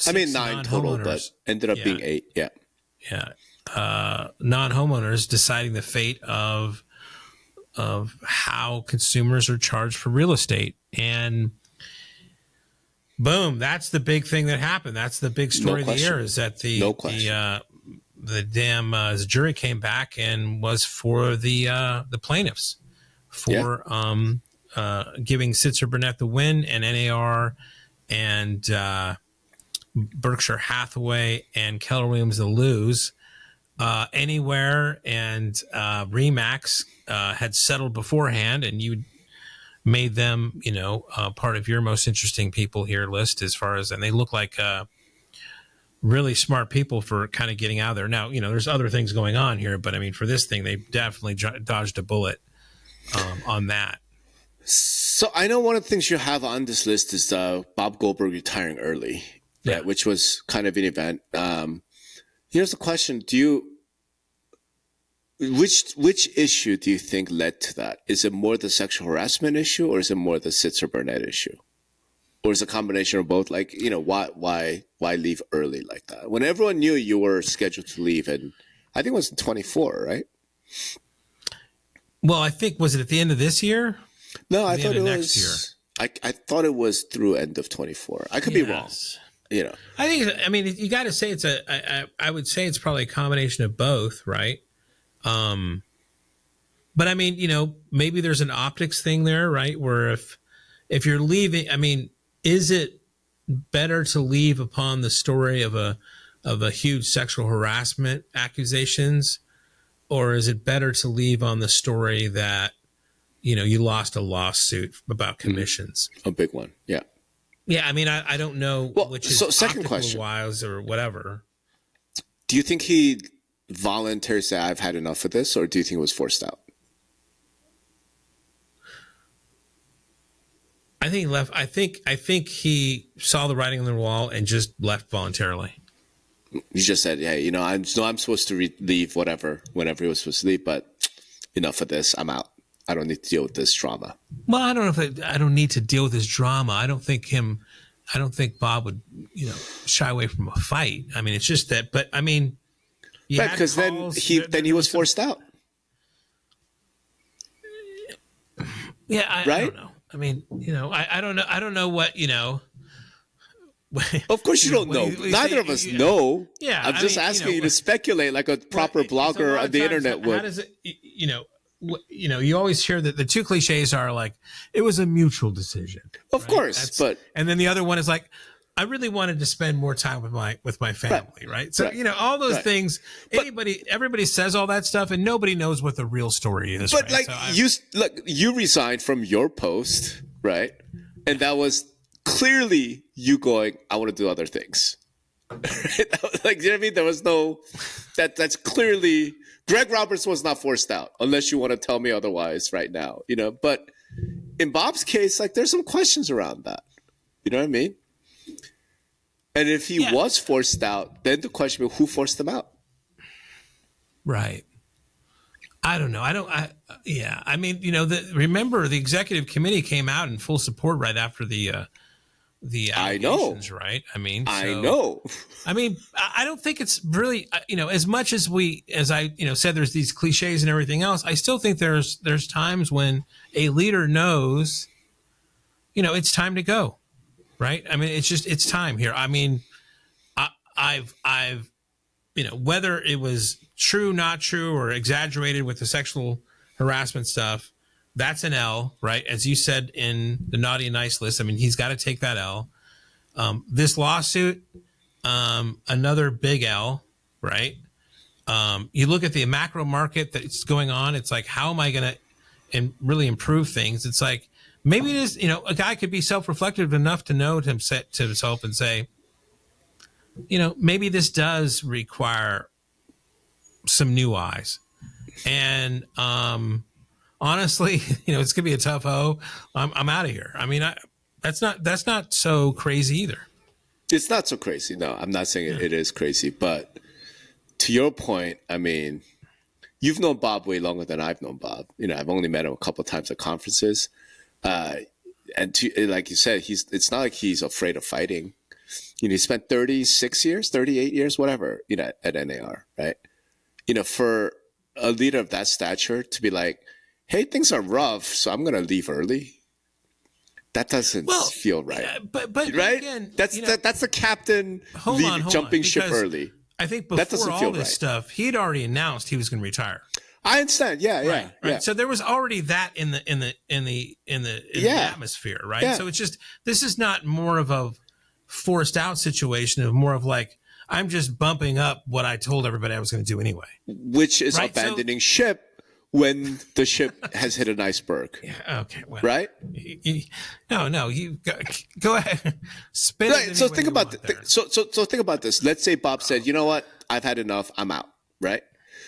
I mean 9 total, but ended up being 8. Yeah. Yeah. Non-homeowners deciding the fate of how consumers are charged for real estate. And boom, that's the big thing that happened. That's the big story of the year, is that the jury came back and was for the plaintiffs for giving Sitzer-Burnett the win, and NAR and Berkshire Hathaway and Keller Williams the lose. Anywhere and Remax had settled beforehand, and you made them, part of your most interesting people here list, as far as, and they look like really smart people for kind of getting out of there. Now, there's other things going on here, but I mean, for this thing, they definitely dodged a bullet on that. So I know one of the things you have on this list is Bob Goldberg retiring early, right, which was kind of an event. Here's the question: which issue do you think led to that? Is it more the sexual harassment issue, or is it more the Sitzer-Burnett issue, or is it a combination of both? Like, why leave early like that when everyone knew you were scheduled to leave? And I think it was in 24, right? Well, I think, was it at the end of this year? No, I thought it was next year. I thought it was through end of 24. I could be wrong. I think, you got to say I would say it's probably a combination of both, right? But I mean, maybe there's an optics thing there, right? Where if you're leaving, is it better to leave upon the story of a huge sexual harassment accusations, or is it better to leave on the story that, you lost a lawsuit about commissions? A big one. Yeah. Yeah. I don't know which is second question wise or whatever. Do you think he voluntarily said, I've had enough of this, or do you think it was forced out? I think he left. I think he saw the writing on the wall and just left voluntarily. He just said, "Hey, I'm supposed to leave whenever he was supposed to leave, but enough of this. I'm out. I don't need to deal with this drama." Well, I don't know if I don't need to deal with this drama. I don't think Bob would, shy away from a fight. It's just that. But right, because then he was forced out. Yeah, I don't know. I don't know. I don't know what, Of course you don't know. Neither of us know. Yeah. I'm just asking you to speculate like a proper blogger on the internet would. How does it, you always hear that the two cliches are like, it was a mutual decision. Of course, and then the other one is like, I really wanted to spend more time with my family, right? So, all those things, everybody says all that stuff and nobody knows what the real story is. But right? you resigned from your post, right? And that was clearly you going, I want to do other things. Like, you know what I mean? There was no, that's clearly, Greg Roberts was not forced out, unless you want to tell me otherwise right now, but in Bob's case, like, there's some questions around that. You know what I mean? And if he was forced out, then the question is, who forced him out? Right. I don't know. I mean, remember the executive committee came out in full support right after the allegations, right? I mean, I know. I mean, I don't think it's really, as much as I said, there's these cliches and everything else. I still think there's times when a leader knows, it's time to go, right? I mean, it's time here. I mean, I've whether it was true, not true, or exaggerated with the sexual harassment stuff, that's an L, right? As you said in the naughty and nice list, I mean, he's got to take that L. This lawsuit, another big L, right? You look at the macro market that's going on. It's like, how am I going to really improve things? It's like, maybe it is, a guy could be self-reflective enough to know to himself and say, maybe this does require some new eyes. And honestly, it's gonna be a tough O. I'm out of here. I mean, that's not so crazy either. It's not so crazy. No, I'm not saying it is crazy. But to your point, I mean, you've known Bob way longer than I've known Bob. I've only met him a couple of times at conferences. And like you said, it's not like he's afraid of fighting. He spent 36 years, 38 years, whatever, at NAR, right? For a leader of that stature to be like, hey, things are rough, so I'm going to leave early. That doesn't feel right. But right? Again, that's the captain jumping ship early. I think before all this stuff, he'd already announced he was going to retire. I understand. Yeah. Right. So there was already that in the atmosphere, right? Yeah. So it's just, this is not more of a forced out situation, of more of like, I'm just bumping up what I told everybody I was going to do anyway. Which is abandoning ship when the ship has hit an iceberg. Yeah. Okay. Well, right? No. You go ahead. Spin it. So think about so think about this. Let's say Bob said, "You know what? I've had enough. I'm out." Right?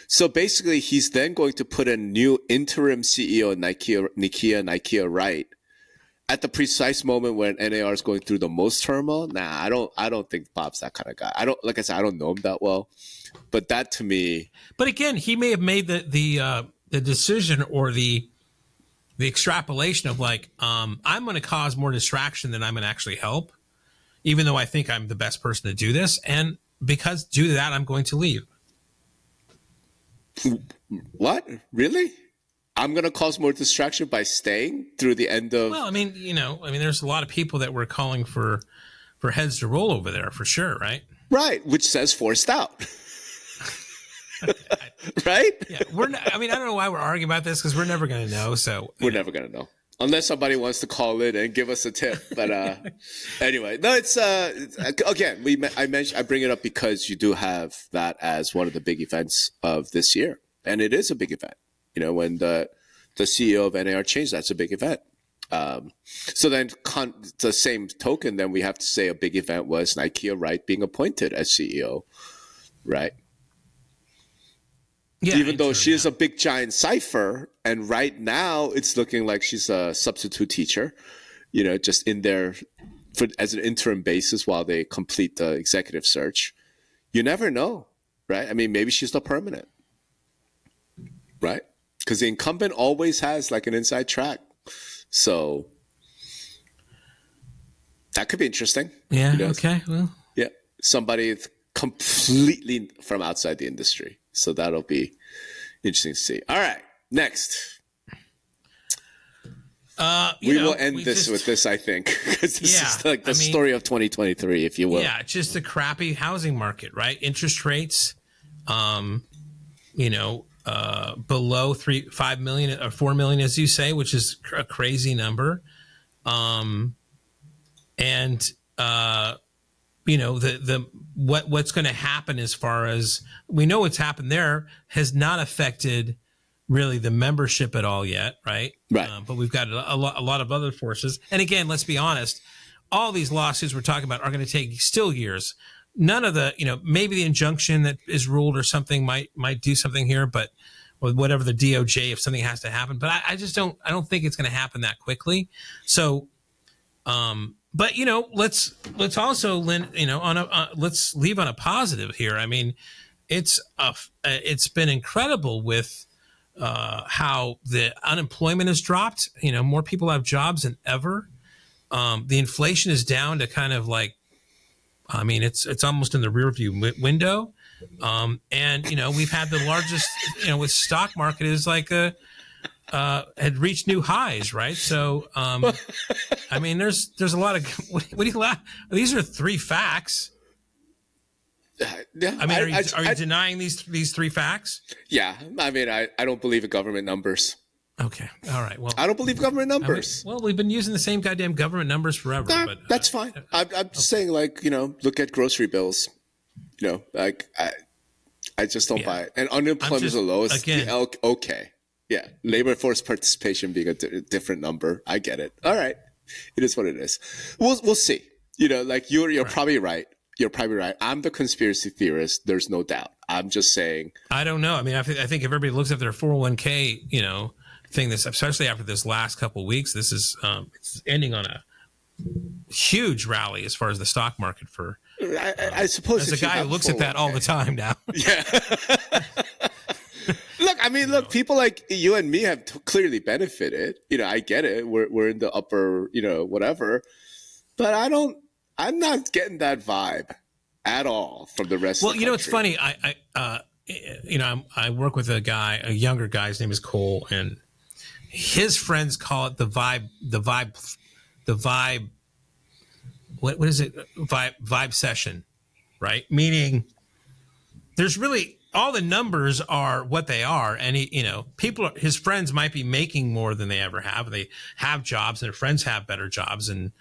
So basically, he's then going to put a new interim CEO, Nikia Wright, at the precise moment when NAR is going through the most turmoil. Nah, I don't think Bob's that kind of guy. Like I said, I don't know him that well, but that to me. But again, he may have made the decision or the extrapolation of like, I'm going to cause more distraction than I'm going to actually help, even though I think I'm the best person to do this, and because due to that, I'm going to leave. What? Really? I'm going to cause more distraction by staying through the end of... Well, I mean, there's a lot of people that were calling for heads to roll over there for sure, right? Right, which says forced out. Right? Yeah, I don't know why we're arguing about this, because we're never going to know. So we're never going to know. Unless somebody wants to call in and give us a tip. But anyway, no, it's again, I bring it up because you do have that as one of the big events of this year. And it is a big event. When the CEO of NAR changed, that's a big event. So then the same token, then we have to say a big event was Nikia Wright being appointed as CEO, right? Yeah, even though she is a big giant cipher, and right now it's looking like she's a substitute teacher, just in there as an interim basis while they complete the executive search. You never know, right? I mean, maybe she's the permanent, right? Because the incumbent always has like an inside track. So that could be interesting. Yeah. Okay. Well. Yeah. Somebody completely from outside the industry. So that'll be interesting to see. All right. Next. We will end this with this, I think, because this is like the story of 2023, if you will. Yeah. Just a crappy housing market, right? Interest rates, below 5 million or 4 million, as you say, which is a crazy number. And what's going to happen as far as we know what's happened there has not affected really the membership at all yet, right? Right. But we've got a lot of other forces. And again, let's be honest, all these lawsuits we're talking about are going to take still years. None of the, maybe the injunction that is ruled or something might do something here, but or whatever the DOJ, if something has to happen. But I just don't think it's going to happen that quickly. So, but let's also, Lynn, let's leave on a positive here. I mean, it's been incredible with how the unemployment has dropped. More people have jobs than ever. The inflation is down to kind of like, I mean, it's almost in the rear view window. And we've had the largest, with stock market is like had reached new highs, right? So, I mean, there's a lot of, what do you laugh? These are three facts. Yeah, I mean, are you denying these three facts? Yeah, I mean, I don't believe in government numbers. Okay, all right. Well, I don't believe government numbers. Well, we've been using the same goddamn government numbers forever. But that's fine. I'm just saying, like, look at grocery bills. Like I just don't buy it. And unemployment is the lowest. Again, okay. Yeah, labor force participation being a different number. I get it. All right, it is what it is. We'll see. Like you're right. Probably right. You're probably right. I'm the conspiracy theorist. There's no doubt. I'm just saying. I don't know. I mean, I think if everybody looks at their 401k, thing, this, especially after this last couple of weeks, this is it's ending on a huge rally as far as the stock market for. I suppose as a guy who looks at that all the time now. Yeah. Look, people like you and me have clearly benefited. I get it. We're in the upper, whatever. But I'm not getting that vibe at all from the rest of the country. It's funny. I work with a younger guy. His name is Cole, and his friends call it the vibe. What is it? Vibe session, right? Meaning there's really all the numbers are what they are. And his friends might be making more than they ever have. They have jobs and their friends have better jobs. And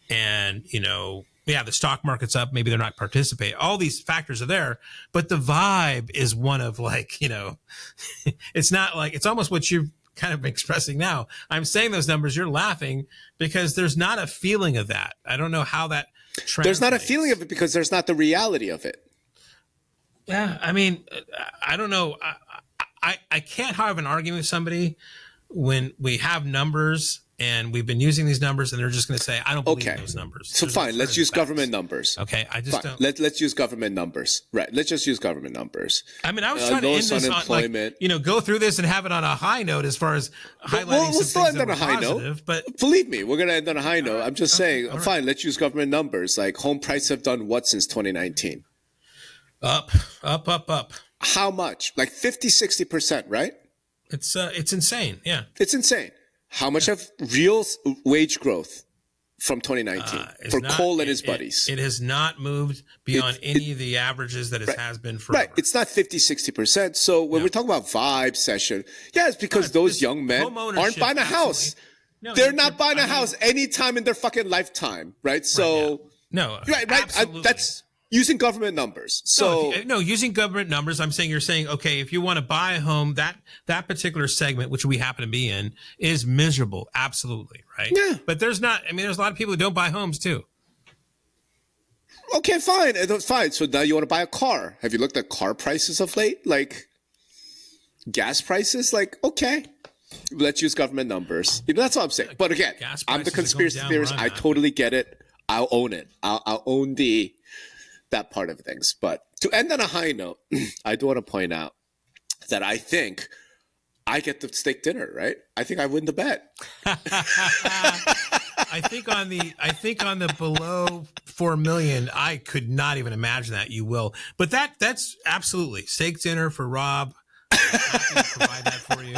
the stock market's up. Maybe they're not participating. All these factors are there, but the vibe is one of like, it's not like, it's almost what you've kind of expressing now. I'm saying those numbers, you're laughing because there's not a feeling of that. I don't know how that translates. There's not a feeling of it because there's not the reality of it. Yeah. I mean, I don't know. I can't have an argument with somebody when we have numbers and we've been using these numbers and they're just going to say, I don't believe in those numbers. So fine, let's use government numbers. Okay, I just don't. Let's use government numbers. Right, let's just use government numbers. I mean, I was trying to end this on, go through this and have it on a high note as far as highlighting some things that were positive. But believe me, we're going to end on a high note. I'm just saying, fine, let's use government numbers. Like home prices have done what since 2019? Up. How much? Like 50, 60%, right? It's insane. Yeah. It's insane. How much of real wage growth from 2019 for Cole and his buddies? It has not moved beyond any of the averages that it has been forever. Right. It's not 50, 60%. So when we're talking about vibe session, it's because those young men aren't buying a house. No, they're not buying a house anytime in their fucking lifetime, right? So right. That's using government numbers. So using government numbers. You're saying, okay, if you want to buy a home, that particular segment, which we happen to be in, is miserable. Absolutely. Right. Yeah. But there's a lot of people who don't buy homes too. Okay, fine. Fine. So now you want to buy a car. Have you looked at car prices of late? Like gas prices? Like, okay, let's use government numbers. That's all I'm saying. But again, I'm the conspiracy theorist. I totally get it. I'll own it. I'll own that part of things. But to end on a high note, I do want to point out that I think I get the steak dinner, right? I think I win the bet. I think on the below 4 million, I could not even imagine that you will. But that's absolutely steak dinner for Rob. Happy to provide that for you.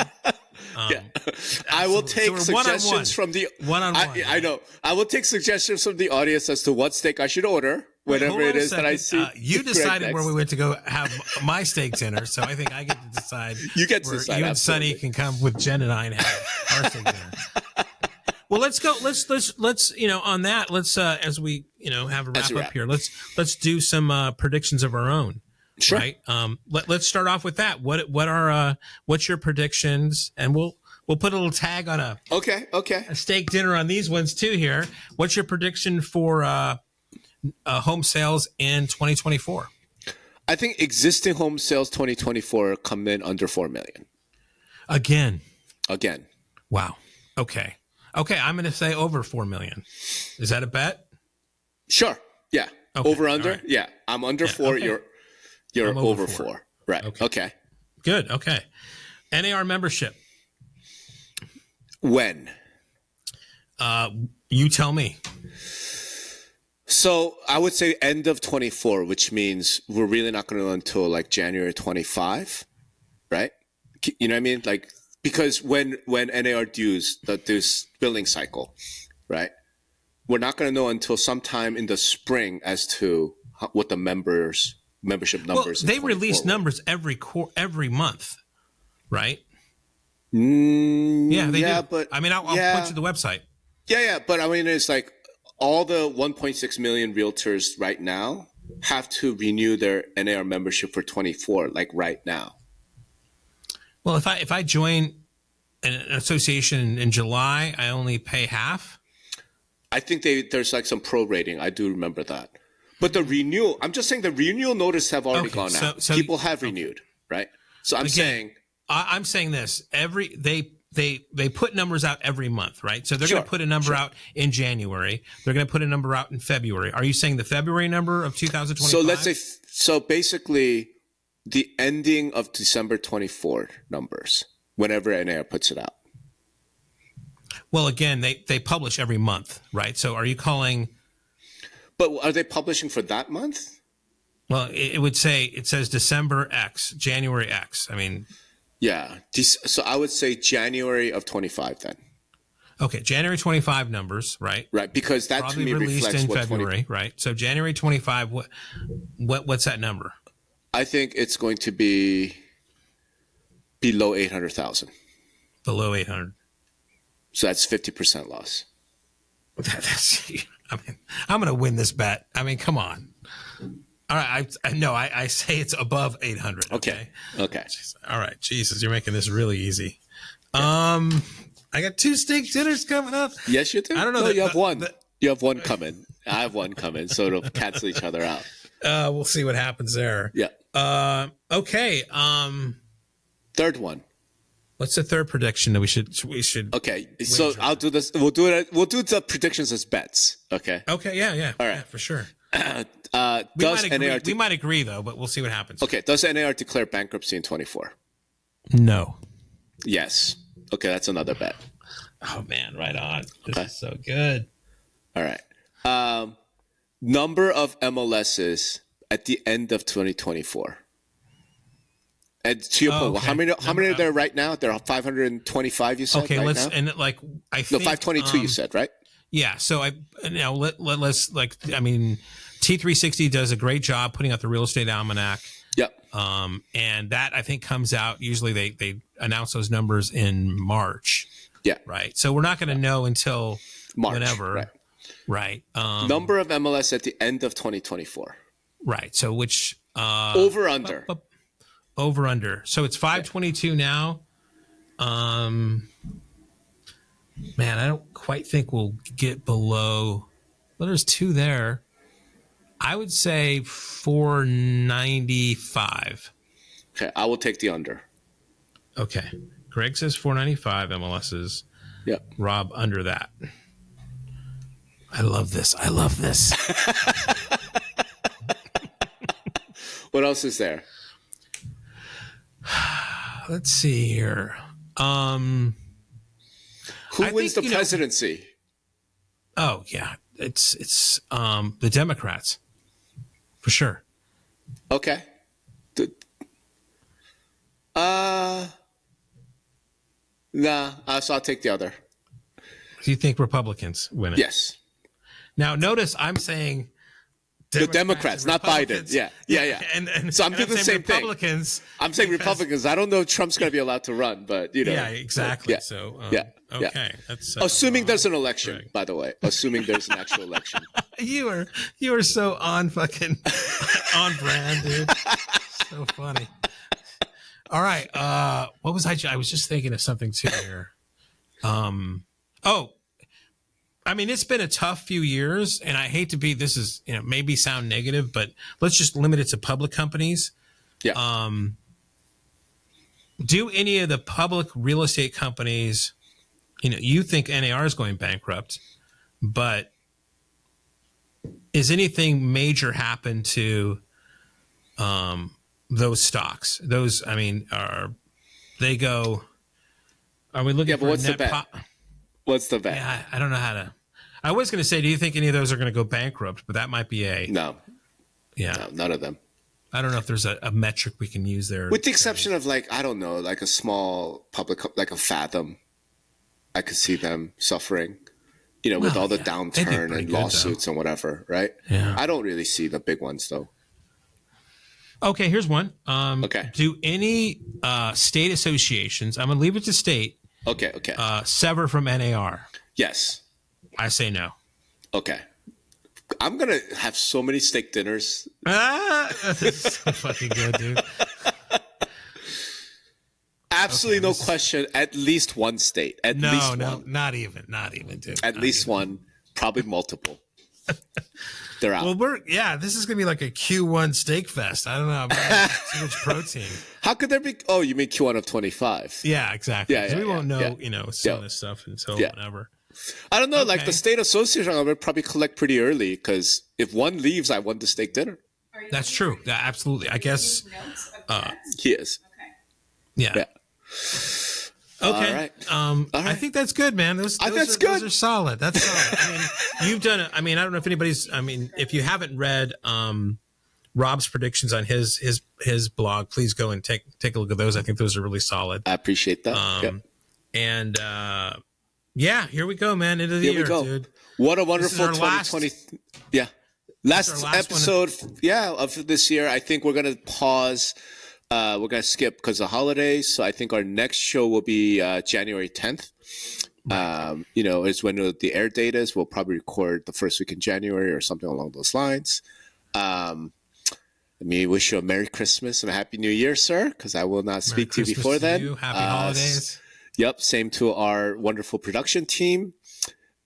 I will take suggestions from the one-on-one. I know. I will take suggestions from the audience as to what steak I should order whenever it is that I see. You decided where we went to go have my steak dinner, so I think I get to decide. You get to decide. You and Sonny can come with Jen and I and have our steak dinner. Well, let's go. Let's on that. Let's as we have a wrap up here. Let's do some predictions of our own. Sure. Right. Let's start off with that. What's your predictions? And we'll put a little tag on a steak dinner on these ones too. Here. What's your prediction for home sales in 2024? I think existing home sales 2024 come in under 4 million. Again. Wow. Okay. I'm going to say over 4 million. Is that a bet? Sure. Yeah. Okay. Over under. Right. Yeah. I'm under 4. Okay. You're over 4. Right. Okay. Good. Okay. NAR membership. When? You tell me. So I would say end of 24, which means we're really not going to know until like January 25, right? You know what I mean? Like, because when NAR dues, this billing cycle, right? We're not going to know until sometime in the spring as to what the membership numbers. Well, they release numbers every month, right? Yeah, they do. But I mean, I'll point to the website. Yeah. But I mean, it's like all the 1.6 million realtors right now have to renew their NAR membership for 24, like right now. Well, if I join an association in July, I only pay half. I think there's like some prorating. I do remember that. But the renewal, I'm just saying the renewal notice have already gone out. So people have renewed, right? So I'm saying this. They put numbers out every month, right? So they're going to put a number out in January. They're going to put a number out in February. Are you saying the February number of 2025? So let's say, basically the ending of December 24 numbers, whenever NAR puts it out. Well, again, they publish every month, right? So are you calling? But are they publishing for that month? Well, it says December X, January X. I mean. Yeah. So I would say January of 25 then. Okay, January 25 numbers, right? Right, because that probably to me released reflects in what February, right? So January 25, what's that number? I think it's going to be below 800,000. Below 800. So that's 50% loss. I mean, I'm going to win this bet. I mean, come on. All right. I say it's above 800. Okay. All right. Jesus, you're making this really easy. Yeah. I got 2 steak dinners coming up. Yes, you do. I don't know. No, you have one. You have one coming. I have one coming. So it'll cancel each other out. We'll see what happens there. Yeah. Okay. Third one. What's the third prediction that we should? Okay. So I'll do this. We'll do it. We'll do the predictions as bets. Okay. Okay. Yeah. All right. Yeah, for sure. We might agree though, but we'll see what happens. Okay. Does NAR declare bankruptcy in 24? No. Yes. Okay. That's another bet. Oh man, right on. This is so good. All right. Number of MLSs at the end of 2024. And to your point, how many are there right now? There are 525. You said. Okay, right let's now? And like I think 522. You said, right? Yeah. So let's T360 does a great job putting out the real estate almanac. Yep. And that I think comes out usually they announce those numbers in March. Yeah. Right. So we're not going to know until March. Whenever. Right. Number of MLS at the end of 2024. Right. So which over under. Over under. So it's 522 now. Man, I don't quite think we'll get below. Well, there's 2 there. I would say 495. Okay, I will take the under. Okay. Greg says 495 MLSs. Yep. Rob under that. I love this. What else is there? Let's see here. Who wins the presidency? Oh yeah, it's the Democrats for sure. Okay. So I'll take the other. Do you think Republicans win it? Yes. Now notice I'm saying The Democrats, not Biden. Yeah. And so I'm doing the same Republicans, thing. I'm saying Republicans. I don't know if Trump's going to be allowed to run, but you know. Yeah, exactly. Okay. That's assuming there's an election, by the way. Assuming there's an actual election. You are so on fucking on brand, dude. So funny. All right. What was I was just thinking of something too here. I mean, it's been a tough few years, and I hate to be, this is, maybe sound negative, but let's just limit it to public companies. Yeah. Do any of the public real estate companies, you think NAR is going bankrupt, but is anything major happen to those stocks? Those, I mean, are we looking for what's net the bet? What's the bet? Yeah, I don't know how to. I was going to say, do you think any of those are going to go bankrupt? But that might be no. Yeah, no, none of them. I don't know if there's a metric we can use there. With the exception of I don't know, like a small public, like a Fathom. I could see them suffering, with all the downturn and lawsuits and whatever, right? Yeah. I don't really see the big ones though. Okay, here's one. Okay. Do any state associations, I'm going to leave it to state. Okay. Sever from NAR? Yes. I say no. Okay. I'm going to have so many steak dinners. That's so fucking good, dude. Absolutely no question. At least one state. At least one. No, not even, dude. At least one. Probably multiple. They're out. Well, this is going to be like a Q1 steak fest. I don't know. Too much protein. How could there be? Oh, you mean Q1 of 25? Yeah, exactly. Yeah, we won't know, some of this stuff until whenever. I don't know. Like the state association, I would probably collect pretty early because if one leaves, I won the steak dinner. That's true. Yeah, absolutely. I guess he is. Okay. Yeah. Okay. All right. I think that's good, man. Those are solid. That's solid. I mean, you've done it. I mean, I don't know if anybody's. I mean, if you haven't read Rob's predictions on his blog, please go and take a look at those. I think those are really solid. I appreciate that. And here we go, man. Into the year, dude. What a wonderful 2020. Last episode. Of this year. I think we're gonna pause. We're going to skip because of holidays. So I think our next show will be January 10th. Right. Is when the air date is. We'll probably record the first week in January or something along those lines. Let me wish you a Merry Christmas and a Happy New Year, sir, because I will not speak to you before then. Happy holidays. Yep. Same to our wonderful production team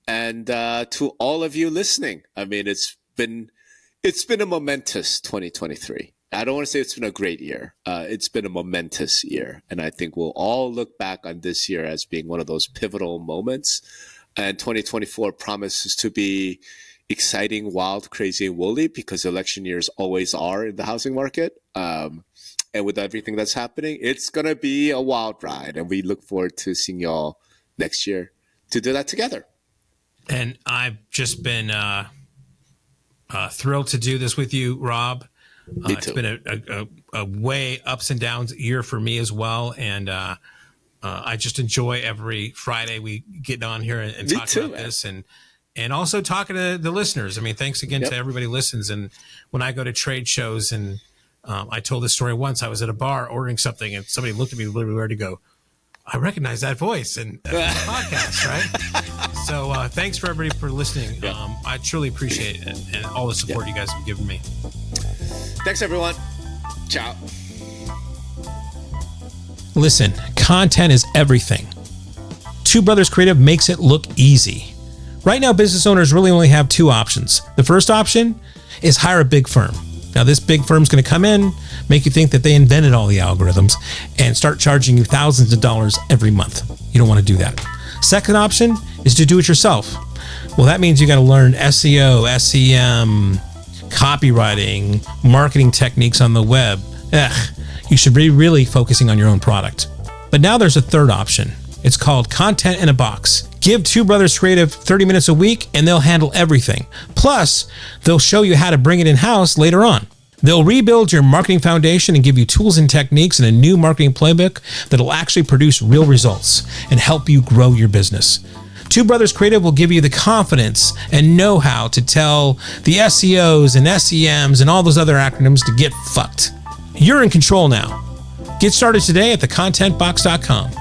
and to all of you listening. I mean, it's been a momentous 2023. I don't want to say it's been a great year. It's been a momentous year. And I think we'll all look back on this year as being one of those pivotal moments. And 2024 promises to be exciting, wild, crazy, and woolly because election years always are in the housing market. And with everything that's happening, it's going to be a wild ride. And we look forward to seeing y'all next year to do that together. And I've just been thrilled to do this with you, Rob. It's been a way ups and downs year for me as well. And I just enjoy every Friday we get on here and talk about this and also talking to the listeners. I mean, thanks again to everybody who listens. And when I go to trade shows and I told this story once, I was at a bar ordering something and somebody looked at me literally where to go. I recognize that voice and that's a podcast, right? So thanks for everybody for listening. I truly appreciate it and all the support you guys have given me. Thanks, everyone. Ciao. Listen, content is everything. Two Brothers Creative makes it look easy. Right now, business owners really only have two options. The first option is hire a big firm. Now, this big firm's going to come in, make you think that they invented all the algorithms, and start charging you thousands of dollars every month. You don't want to do that. Second option is to do it yourself. Well, that means you got to learn SEO, SEM, copywriting, marketing techniques on the web. You should be really focusing on your own product. But now there's a third option. It's called Content in a Box. Give Two Brothers Creative 30 minutes a week and they'll handle everything. Plus, they'll show you how to bring it in-house later on. They'll rebuild your marketing foundation and give you tools and techniques and a new marketing playbook that'll actually produce real results and help you grow your business. Two Brothers Creative will give you the confidence and know-how to tell the SEOs and SEMs and all those other acronyms to get fucked. You're in control now. Get started today at thecontentbox.com.